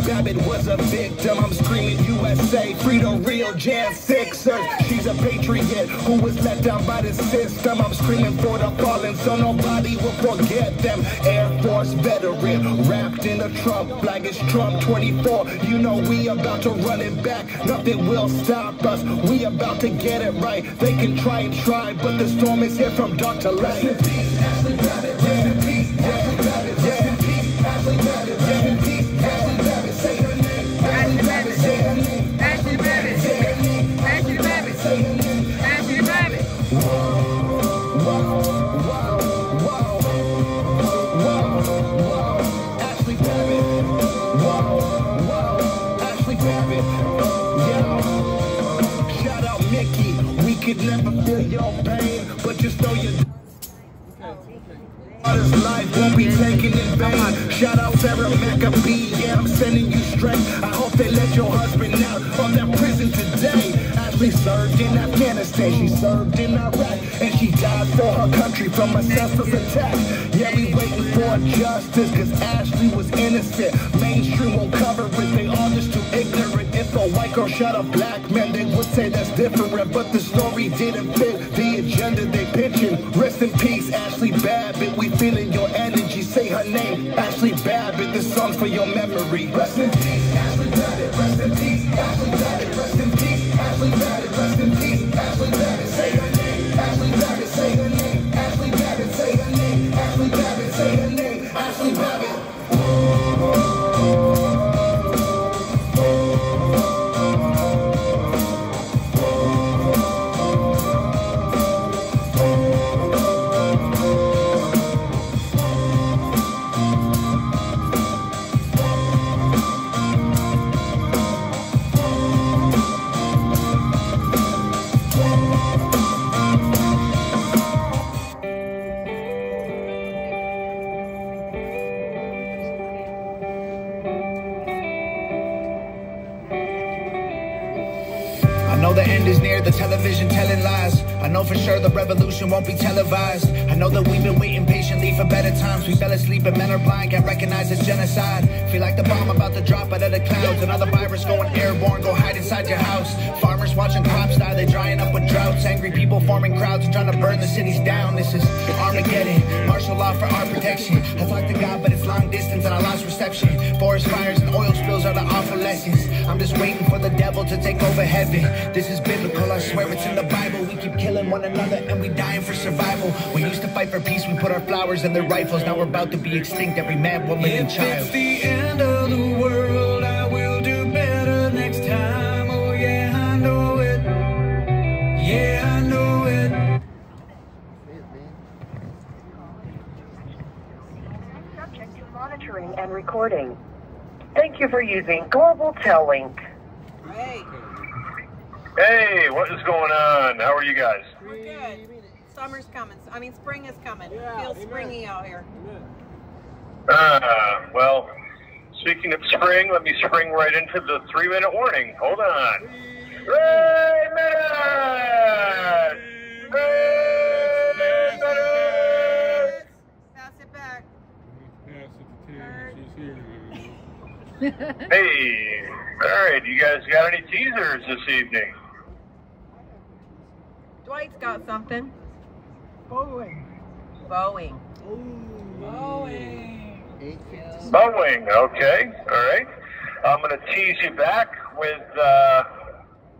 Babbitt was a victim. I'm screaming USA, free the real Jan Sixers. She's a patriot who was let down by the system. I'm screaming for the fallen so nobody will forget them. Air Force veteran, wrapped in a Trump flag. It's Trump 24. You know we about to run it back. Nothing will stop us. We about to get it right. They can try and try, but the storm is here from dark to light. Rest in peace, Ashley Babbitt. Rest in peace, Ashley Babbitt. Rest in peace, Ashley Babbitt. Rest in peace, Ashley Babbitt. Say her name. Ashley Babbitt. Say her name. Ashley Babbitt. Say her name. Ashley Babbitt. Say her name. Ashley Babbitt. Whoa, whoa, whoa, whoa, whoa. Ashley Babbitt. Whoa, whoa. Ashley Babbitt. Yo. Shout out Micki. We could never feel your pain, but just know you. This life won't be taken in vain. Shout out Sarah Maccabee, yeah, I'm sending you strength. I hope they let your husband out of that prison today. Ashley served in Afghanistan, she served in Iraq, and she died for her country from a senseless attack. Yeah, we waiting for justice, cause Ashley was innocent. Mainstream won't cover it, they all just too ignorant. If a white girl shot a black man, they would say that's different, but the story didn't fit the agenda they pitching. Rest in peace, Ashley Babbitt, we feeling your energy. Say her name, Ashley Babbitt, this song's for your memory. Rest in peace, Ashley Babbitt. Rest in peace, Ashley Babbitt. Rest in peace, Ashley Babbitt. Rest in peace, Ashley Babbitt. Say her name, Ashley Babbitt. Say her name, Ashley Babbitt. Say her name, Ashley Babbitt. Say her name, Ashley Babbitt. I know the end is near, the television telling lies. I know for sure the revolution won't be televised. I know that we've been waiting patiently for better times. We fell asleep and men are blind, can't recognize it's genocide. Feel like the bomb about to drop out of the clouds. Another virus going airborne, go hide inside your house. Farmers watching crops die, they're drying up with droughts. Angry people forming crowds and trying to burn the cities down. This is Armageddon, martial law for our protection. I talked to God, but it's long distance and I lost reception. Forest fires and oil spills are the awful lessons. I'm just waiting for the devil to take over heaven. This is biblical, I swear it's in the Bible. We keep killing one another and we dying for survival. We used to fight for peace, we put our flowers in their rifles. Now we're about to be extinct, every man, woman, and child. If it's the end of the world, I will do better next time. Oh yeah, I know it. Yeah, I know it. Subject to monitoring and recording. Thank you for using Global Tel-Link. Hey, what is going on? How are you guys? We're good. Summer's coming. I mean, spring is coming. It feels springy out here. Well, speaking of spring, let me spring right into the 3-minute warning. Hold on. 3 minutes! 3 minutes! Pass it back. Hey, all right, you guys got any teasers this evening? Dwight's got something. Boeing. Boeing. Boeing, okay, all right. I'm going to tease you back with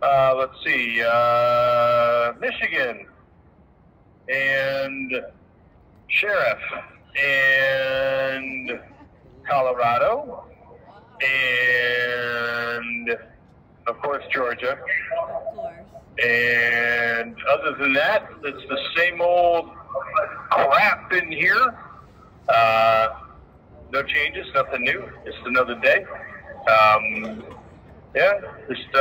let's see, Michigan, and Sheriff, and Colorado, and of course Georgia. And other than that, it's the same old crap in here. No changes, nothing new. Just another day. Yeah, just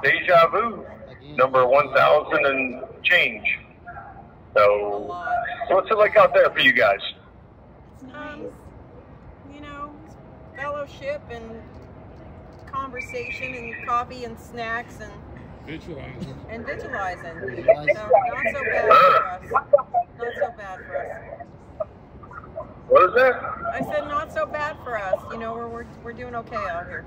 deja vu. Number 1,000 and change. So, what's it like out there for you guys? You know, fellowship and conversation and coffee and snacks and Vigilizing. And vigilizing. So, not so bad for us. Not so bad for us. What is that? I said not so bad for us. You know, we're doing okay out here.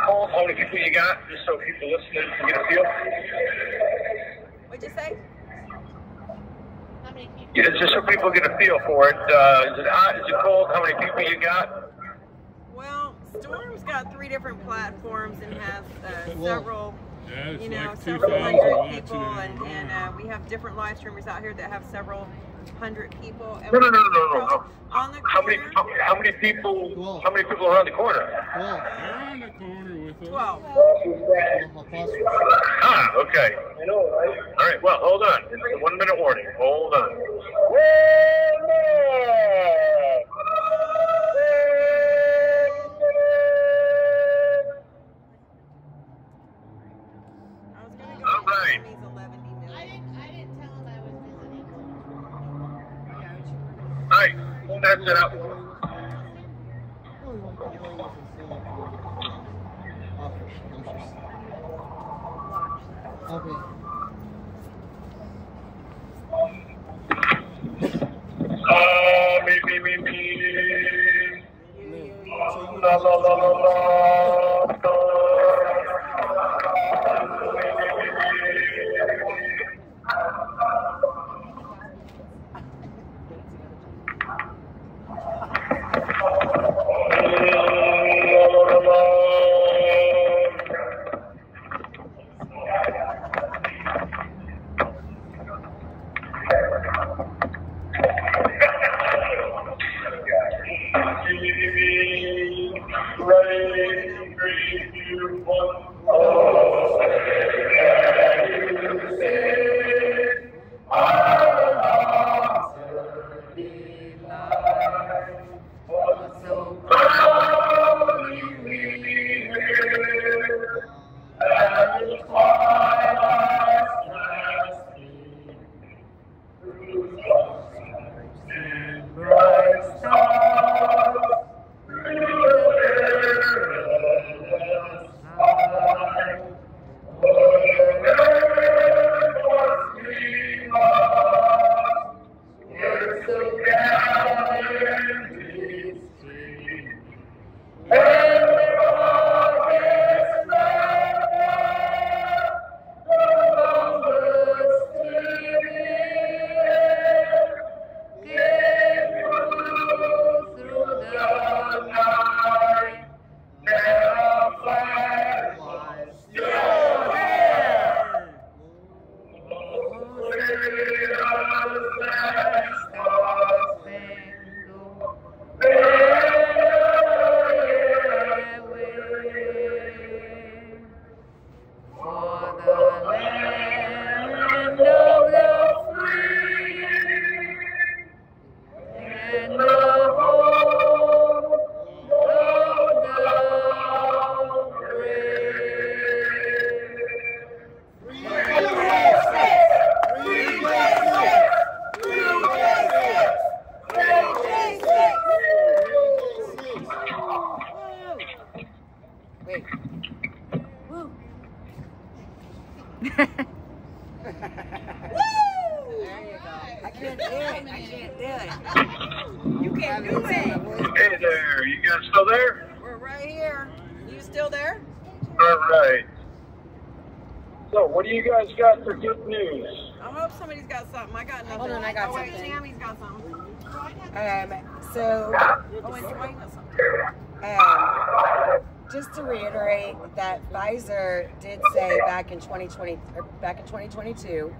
Paul, how many people you got? Just so people listening can get a feel. What'd you say? Yeah, just so people get a feel for it. Is it hot? Is it cold? How many people you got? Well, Storm's got 3 different platforms and has several, you know, like several 2,000 hundred people, and we have different live streamers out here that have several hundred people. And No. On the How many people are on the corner? They're on the corner with us. 12. Ah, okay. All right, well, hold on. It's a 1-minute warning. Hold on. All right. I didn't tell him I was visiting. All right, that's it up. Me. La. Hey there, you guys still there? We're right here. You still there? All right. So, what do you guys got for good news? I hope somebody's got something. I got nothing. Hold on, I got wait, something. Tammy's got something. So, Oh, and Dwight has something. just to reiterate that Pfizer did say back in 2022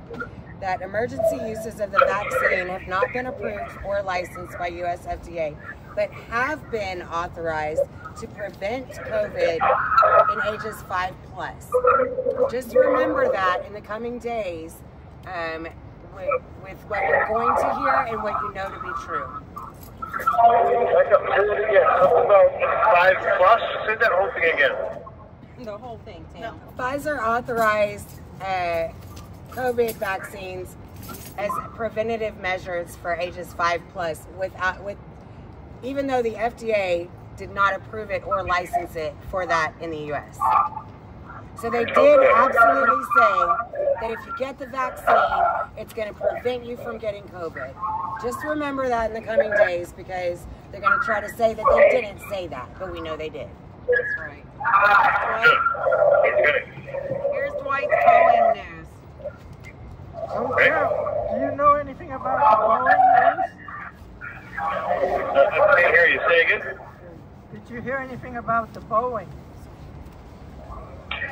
that emergency uses of the vaccine have not been approved or licensed by US FDA, but have been authorized to prevent COVID in ages 5+. Just remember that in the coming days with what you're going to hear and what you know to be true. Say it again. Something about 5+. Say that whole thing again. The whole thing, Tam. Pfizer authorized COVID vaccines as preventative measures for ages 5+, even though the FDA did not approve it or license it for that in the US. So they did absolutely say that if you get the vaccine, it's going to prevent you from getting COVID. Just remember that in the coming days, because they're going to try to say that they didn't say that, but we know they did. That's right. Here's Dwight's Boeing news. So, Carol, do you know anything about the Boeing news? I can't hear you. Say again. Did you hear anything about the Boeing?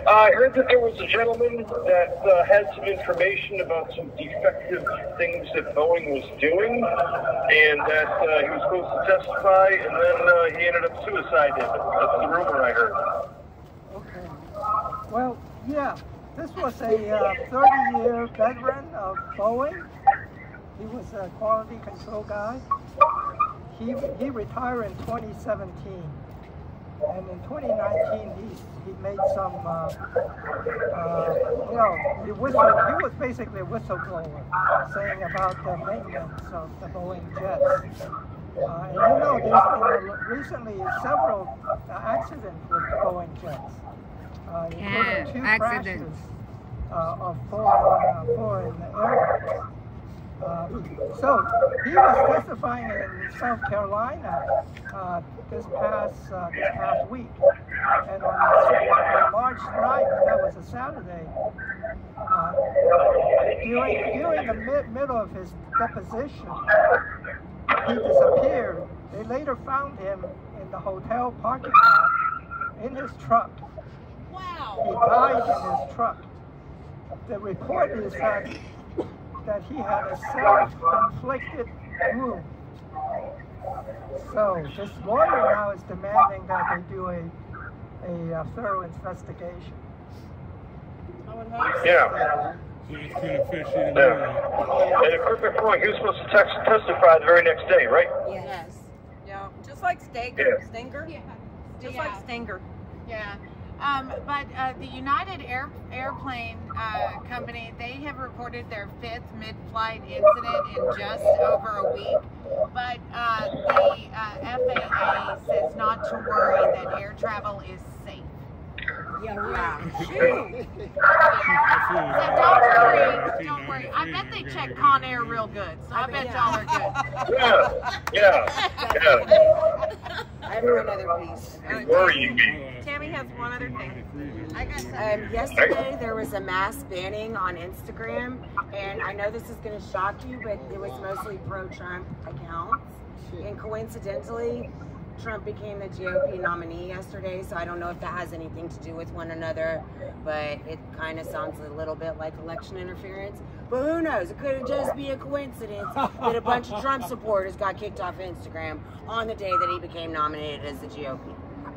I heard that there was a gentleman that had some information about some defective things that Boeing was doing, and that he was supposed to testify, and then he ended up suiciding. That's the rumor I heard. Okay. Well, yeah, this was a 30-year veteran of Boeing. He was a quality control guy. He retired in 2017. And in 2019, he made some, he was basically a whistleblower, saying about the maintenance of the Boeing jets. And there's been recently several accidents with Boeing jets, including 2 crashes of foreign airlines. So he was testifying in South Carolina this past week, and on March 9th, that was a Saturday, during the middle of his deposition, he disappeared. They later found him in the hotel parking lot in his truck. Wow! He died in his truck. The report is that he had a self-inflicted wound. So this lawyer now is demanding that they do a thorough investigation. Yeah. And correct me if I'm wrong, he was supposed to testify the very next day, right? Yes. Yeah. Just like Stinger. Yeah. Stinger? Yeah. Just like Stinger. Yeah. But the United Airplane Company, they have reported their 5th mid-flight incident in just over a week. But the FAA says not to worry, that air travel is safe. Yeah, right. So don't worry. I bet they check Con Air real good. So I bet y'all are good. Yeah. I have another piece. Tammy has one other thing. Yesterday there was a mass banning on Instagram, and I know this is going to shock you, but it was mostly pro-Trump accounts. And coincidentally, Trump became the GOP nominee yesterday, so I don't know if that has anything to do with one another, but it kind of sounds a little bit like election interference. But who knows? It could just be a coincidence that a bunch of Trump supporters got kicked off Instagram on the day that he became nominated as the GOP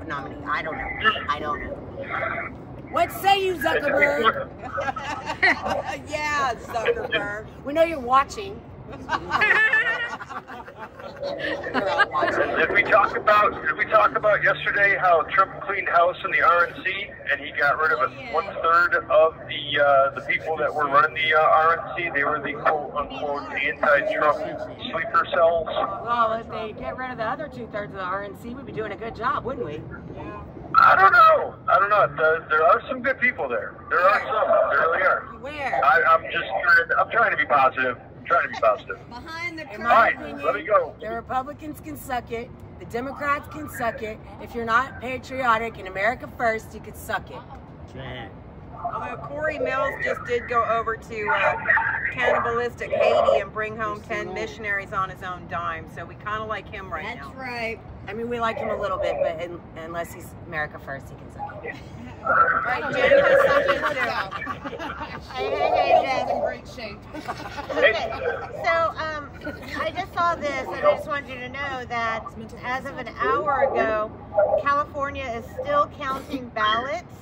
nominee. I don't know. What say you, Zuckerberg? Yeah, Zuckerberg. We know you're watching. Did we talk about yesterday how Trump cleaned house in the RNC and he got rid of 1/3 of the people that were running the RNC? They were the quote unquote anti-Trump sleeper cells. Well, if they get rid of the other 2/3 of the RNC, we'd be doing a good job, wouldn't we? I don't know. There are some good people there. There are some. There really are. Where? I'm trying to be positive. Behind the curtain. All right, let me go. The Republicans can suck it. The Democrats can suck it. If you're not patriotic and America first, you can suck it. Although Corey Mills just did go over to cannibalistic Haiti and bring home 10 missionaries on his own dime, so we kind of like him right now. That's right. I mean, we like him a little bit, but unless he's America first, he can suck it. Right, Jen has something to do. Hey, Jen. In great shape. Okay, so I just saw this, and I just wanted you to know that as of an hour ago, California is still counting ballots.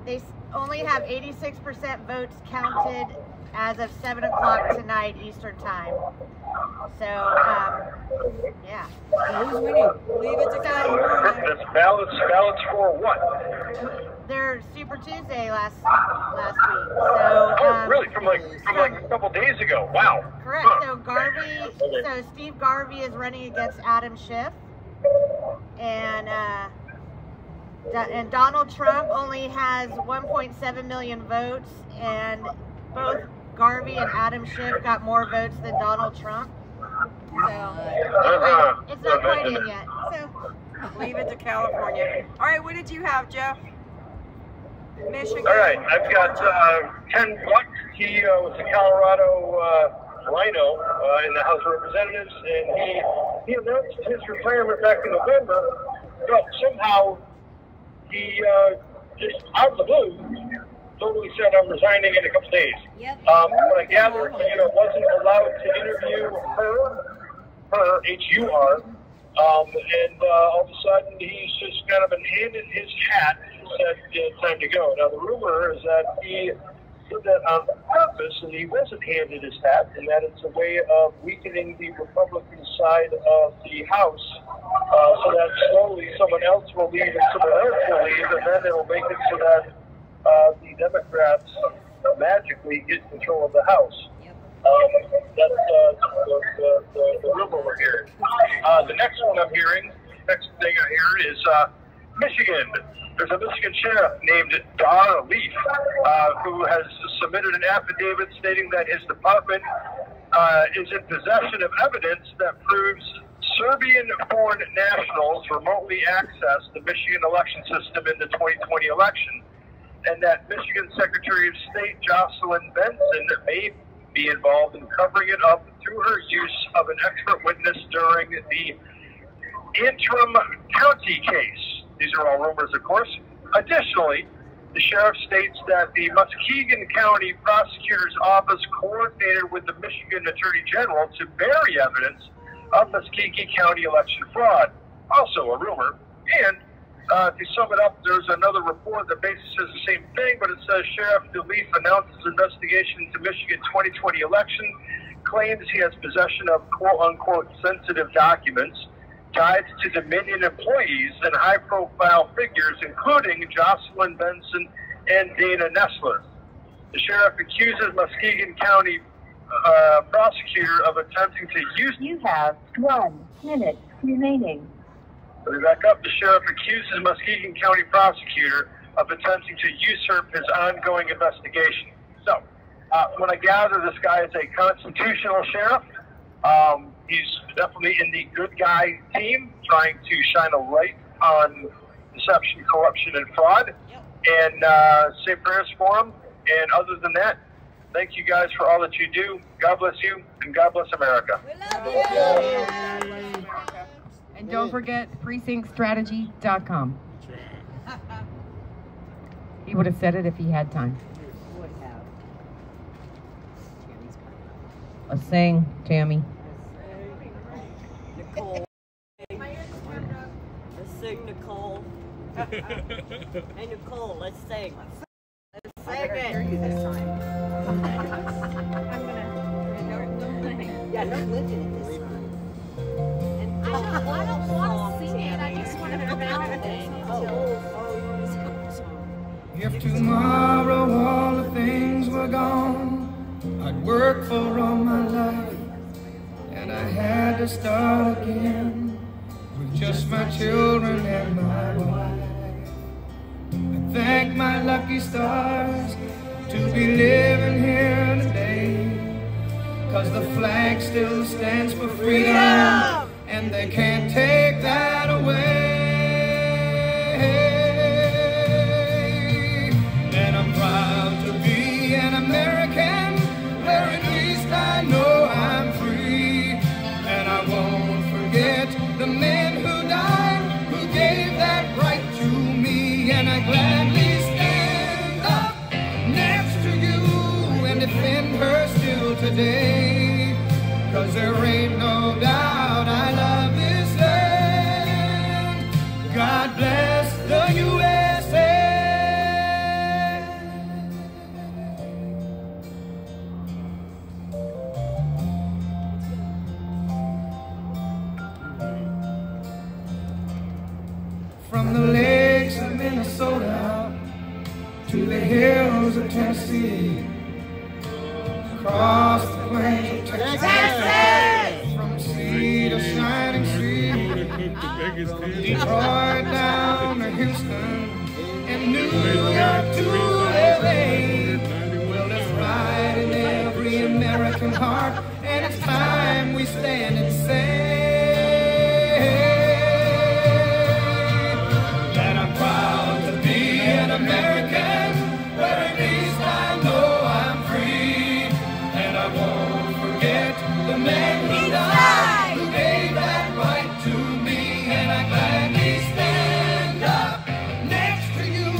They only have 86% votes counted as of 7 o'clock tonight Eastern time. So, yeah. Who's winning? Leave it to California. That's ballots for what? They're Super Tuesday last week. So, really? From like a couple days ago? Wow. Correct. So so Steve Garvey is running against Adam Schiff, and Donald Trump only has 1.7 million votes, and both Garvey and Adam Schiff got more votes than Donald Trump. So anyway, it's not quite in yet. So leave it to California. All right, what did you have, Jeff? Michigan. All right, I've got Ken Buck. He was a Colorado rhino in the House of Representatives, and he announced his retirement back in November. But somehow he just out of the blue totally said, "I'm resigning in a couple days." Yep. What I gathered, wasn't allowed to interview her, H-U-R, and all of a sudden he's just kind of been handed his hat and said, "It's time to go." Now the rumor is that he did that on purpose, and he wasn't handed his hat, and that it's a way of weakening the Republican side of the House, so that slowly someone else will leave and someone else will leave, and then it'll make it so that the Democrats magically get control of the House. That's the rumor we're hearing. The next one I'm hearing, next thing I hear is Michigan. There's a Michigan sheriff named Dar Leaf who has submitted an affidavit stating that his department is in possession of evidence that proves Serbian foreign nationals remotely accessed the Michigan election system in the 2020 election, and that Michigan Secretary of State Jocelyn Benson may be involved in covering it up through her use of an expert witness during the interim county case. These are all rumors, of course. Additionally, the sheriff states that the Muskegon County Prosecutor's Office coordinated with the Michigan Attorney General to bury evidence of Muskegon County election fraud. Also a rumor. And to sum it up, there's another report that basically says the same thing, but it says Sheriff DeLeaf announces investigation into Michigan 2020 election, claims he has possession of quote-unquote sensitive documents tied to Dominion employees and high-profile figures, including Jocelyn Benson and Dana Nessler. The sheriff accuses Muskegon County prosecutor of attempting to use... You have 1 minute remaining. Let me back up. The sheriff accuses Muskegon County prosecutor of attempting to usurp his ongoing investigation. So, when I gather, this guy is a constitutional sheriff. He's definitely in the good guy team, trying to shine a light on deception, corruption, and fraud. And say prayers for him. And other than that, thank you guys for all that you do. God bless you, and God bless America. We love you. And don't forget precinctstrategy.com. He would have said it if he had time. Would have. Let's sing, Tammy. Nicole. Let's sing, Nicole. Hey, Nicole, let's sing. Let's sing it. Hear you this time. Yeah, don't live in it this time. I don't want to sing it. I just want to mouth it. If tomorrow all the things were gone, I'd work for all my life, and I had to start again with just my children and my wife. I thank my lucky stars to be living here today, 'cause the flag still stands for freedom, and they can't take that away. And I'm proud to be an American, where at least I know I'm free. And I won't forget the men to the hills of Tennessee, across the plains of Texas, from sea to shining sea, Detroit down to Houston, and New York to LA. Well, it's right in every American heart, and it's time we stand and say that I'm proud to be an American, where at least I know I'm free, and I won't forget the man who died, who gave that right to me, and I gladly stand up next to you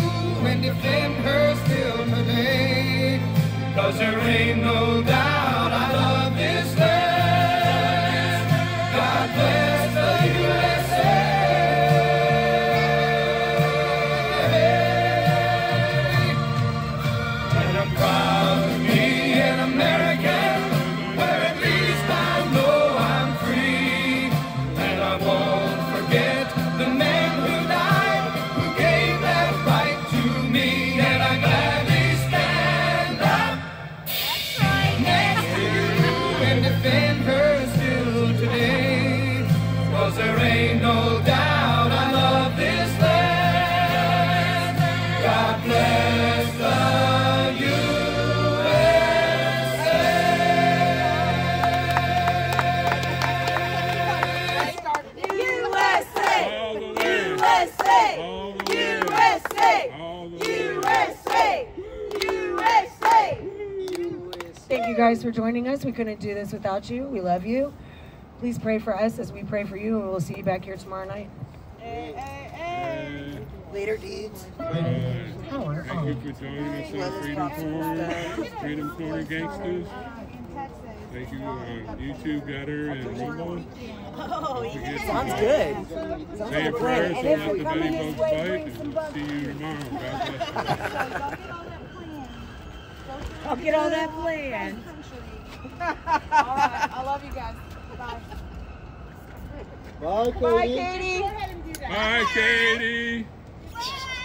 and defend her still today, 'cause there ain't no doubt I love this land. God bless the USA. And I'm proud to be an American, where at least I know I'm free, and I won't forget the man who died, who gave that right to me, and I gladly stand up next to you and defend her still today, 'cause there ain't no doubt I love this land. God bless the Thank you guys for joining us. We couldn't do this without you. We love you. Please pray for us as we pray for you, and we'll see you back here tomorrow night. Later, dudes. Thank you for joining us on Freedom Corner, Freedom Corner Gangsters. Thank you on YouTube, Gutter, and Rumble. Oh, yeah. Sounds good. Say your prayers and let the Betty Bugs bite, and we'll see you tomorrow. God bless you. I'll get all that plan. All right, I love you guys. Bye. Bye, Katie. Bye, Katie. Bye, Katie.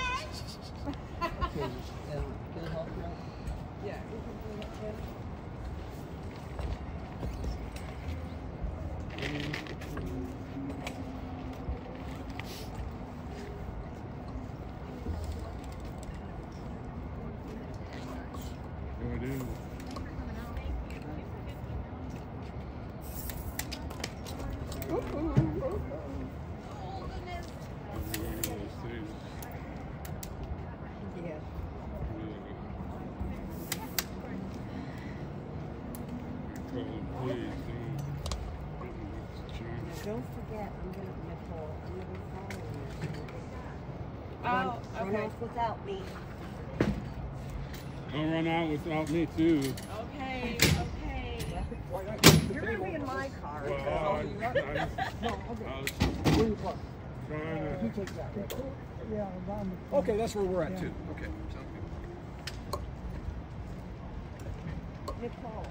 Don't forget, I'm gonna Nicole. I'm gonna be following you. Oh, Run off without me. Don't run out without me, too. Okay, okay. You're gonna be in my car. Well, You take that. Okay, that's where we're at too. Okay. Nicole.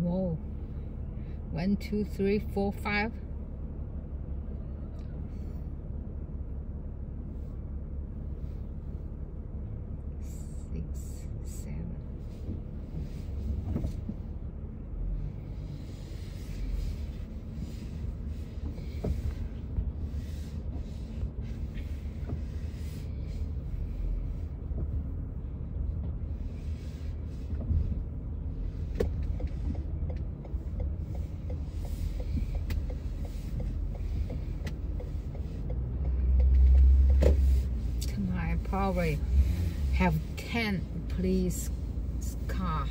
Whoa. 1, 2, 3, 4, 5. 6, 7. I probably have 10 police car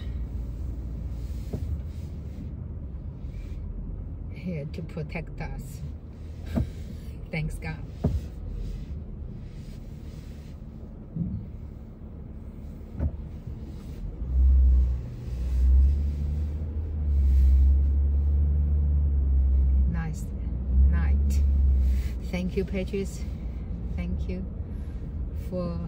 here to protect us. Thanks God. Nice night. Thank you, Patriots. Thank you for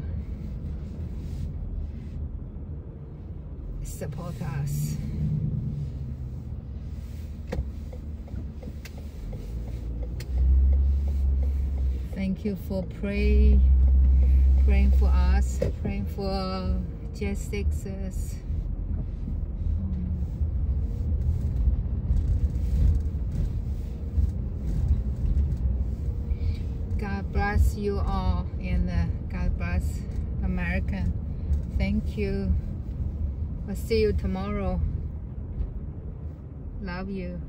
support us. Thank you for praying for us, praying for J6's. God bless you all, and God bless America. Thank you. I'll see you tomorrow. Love you.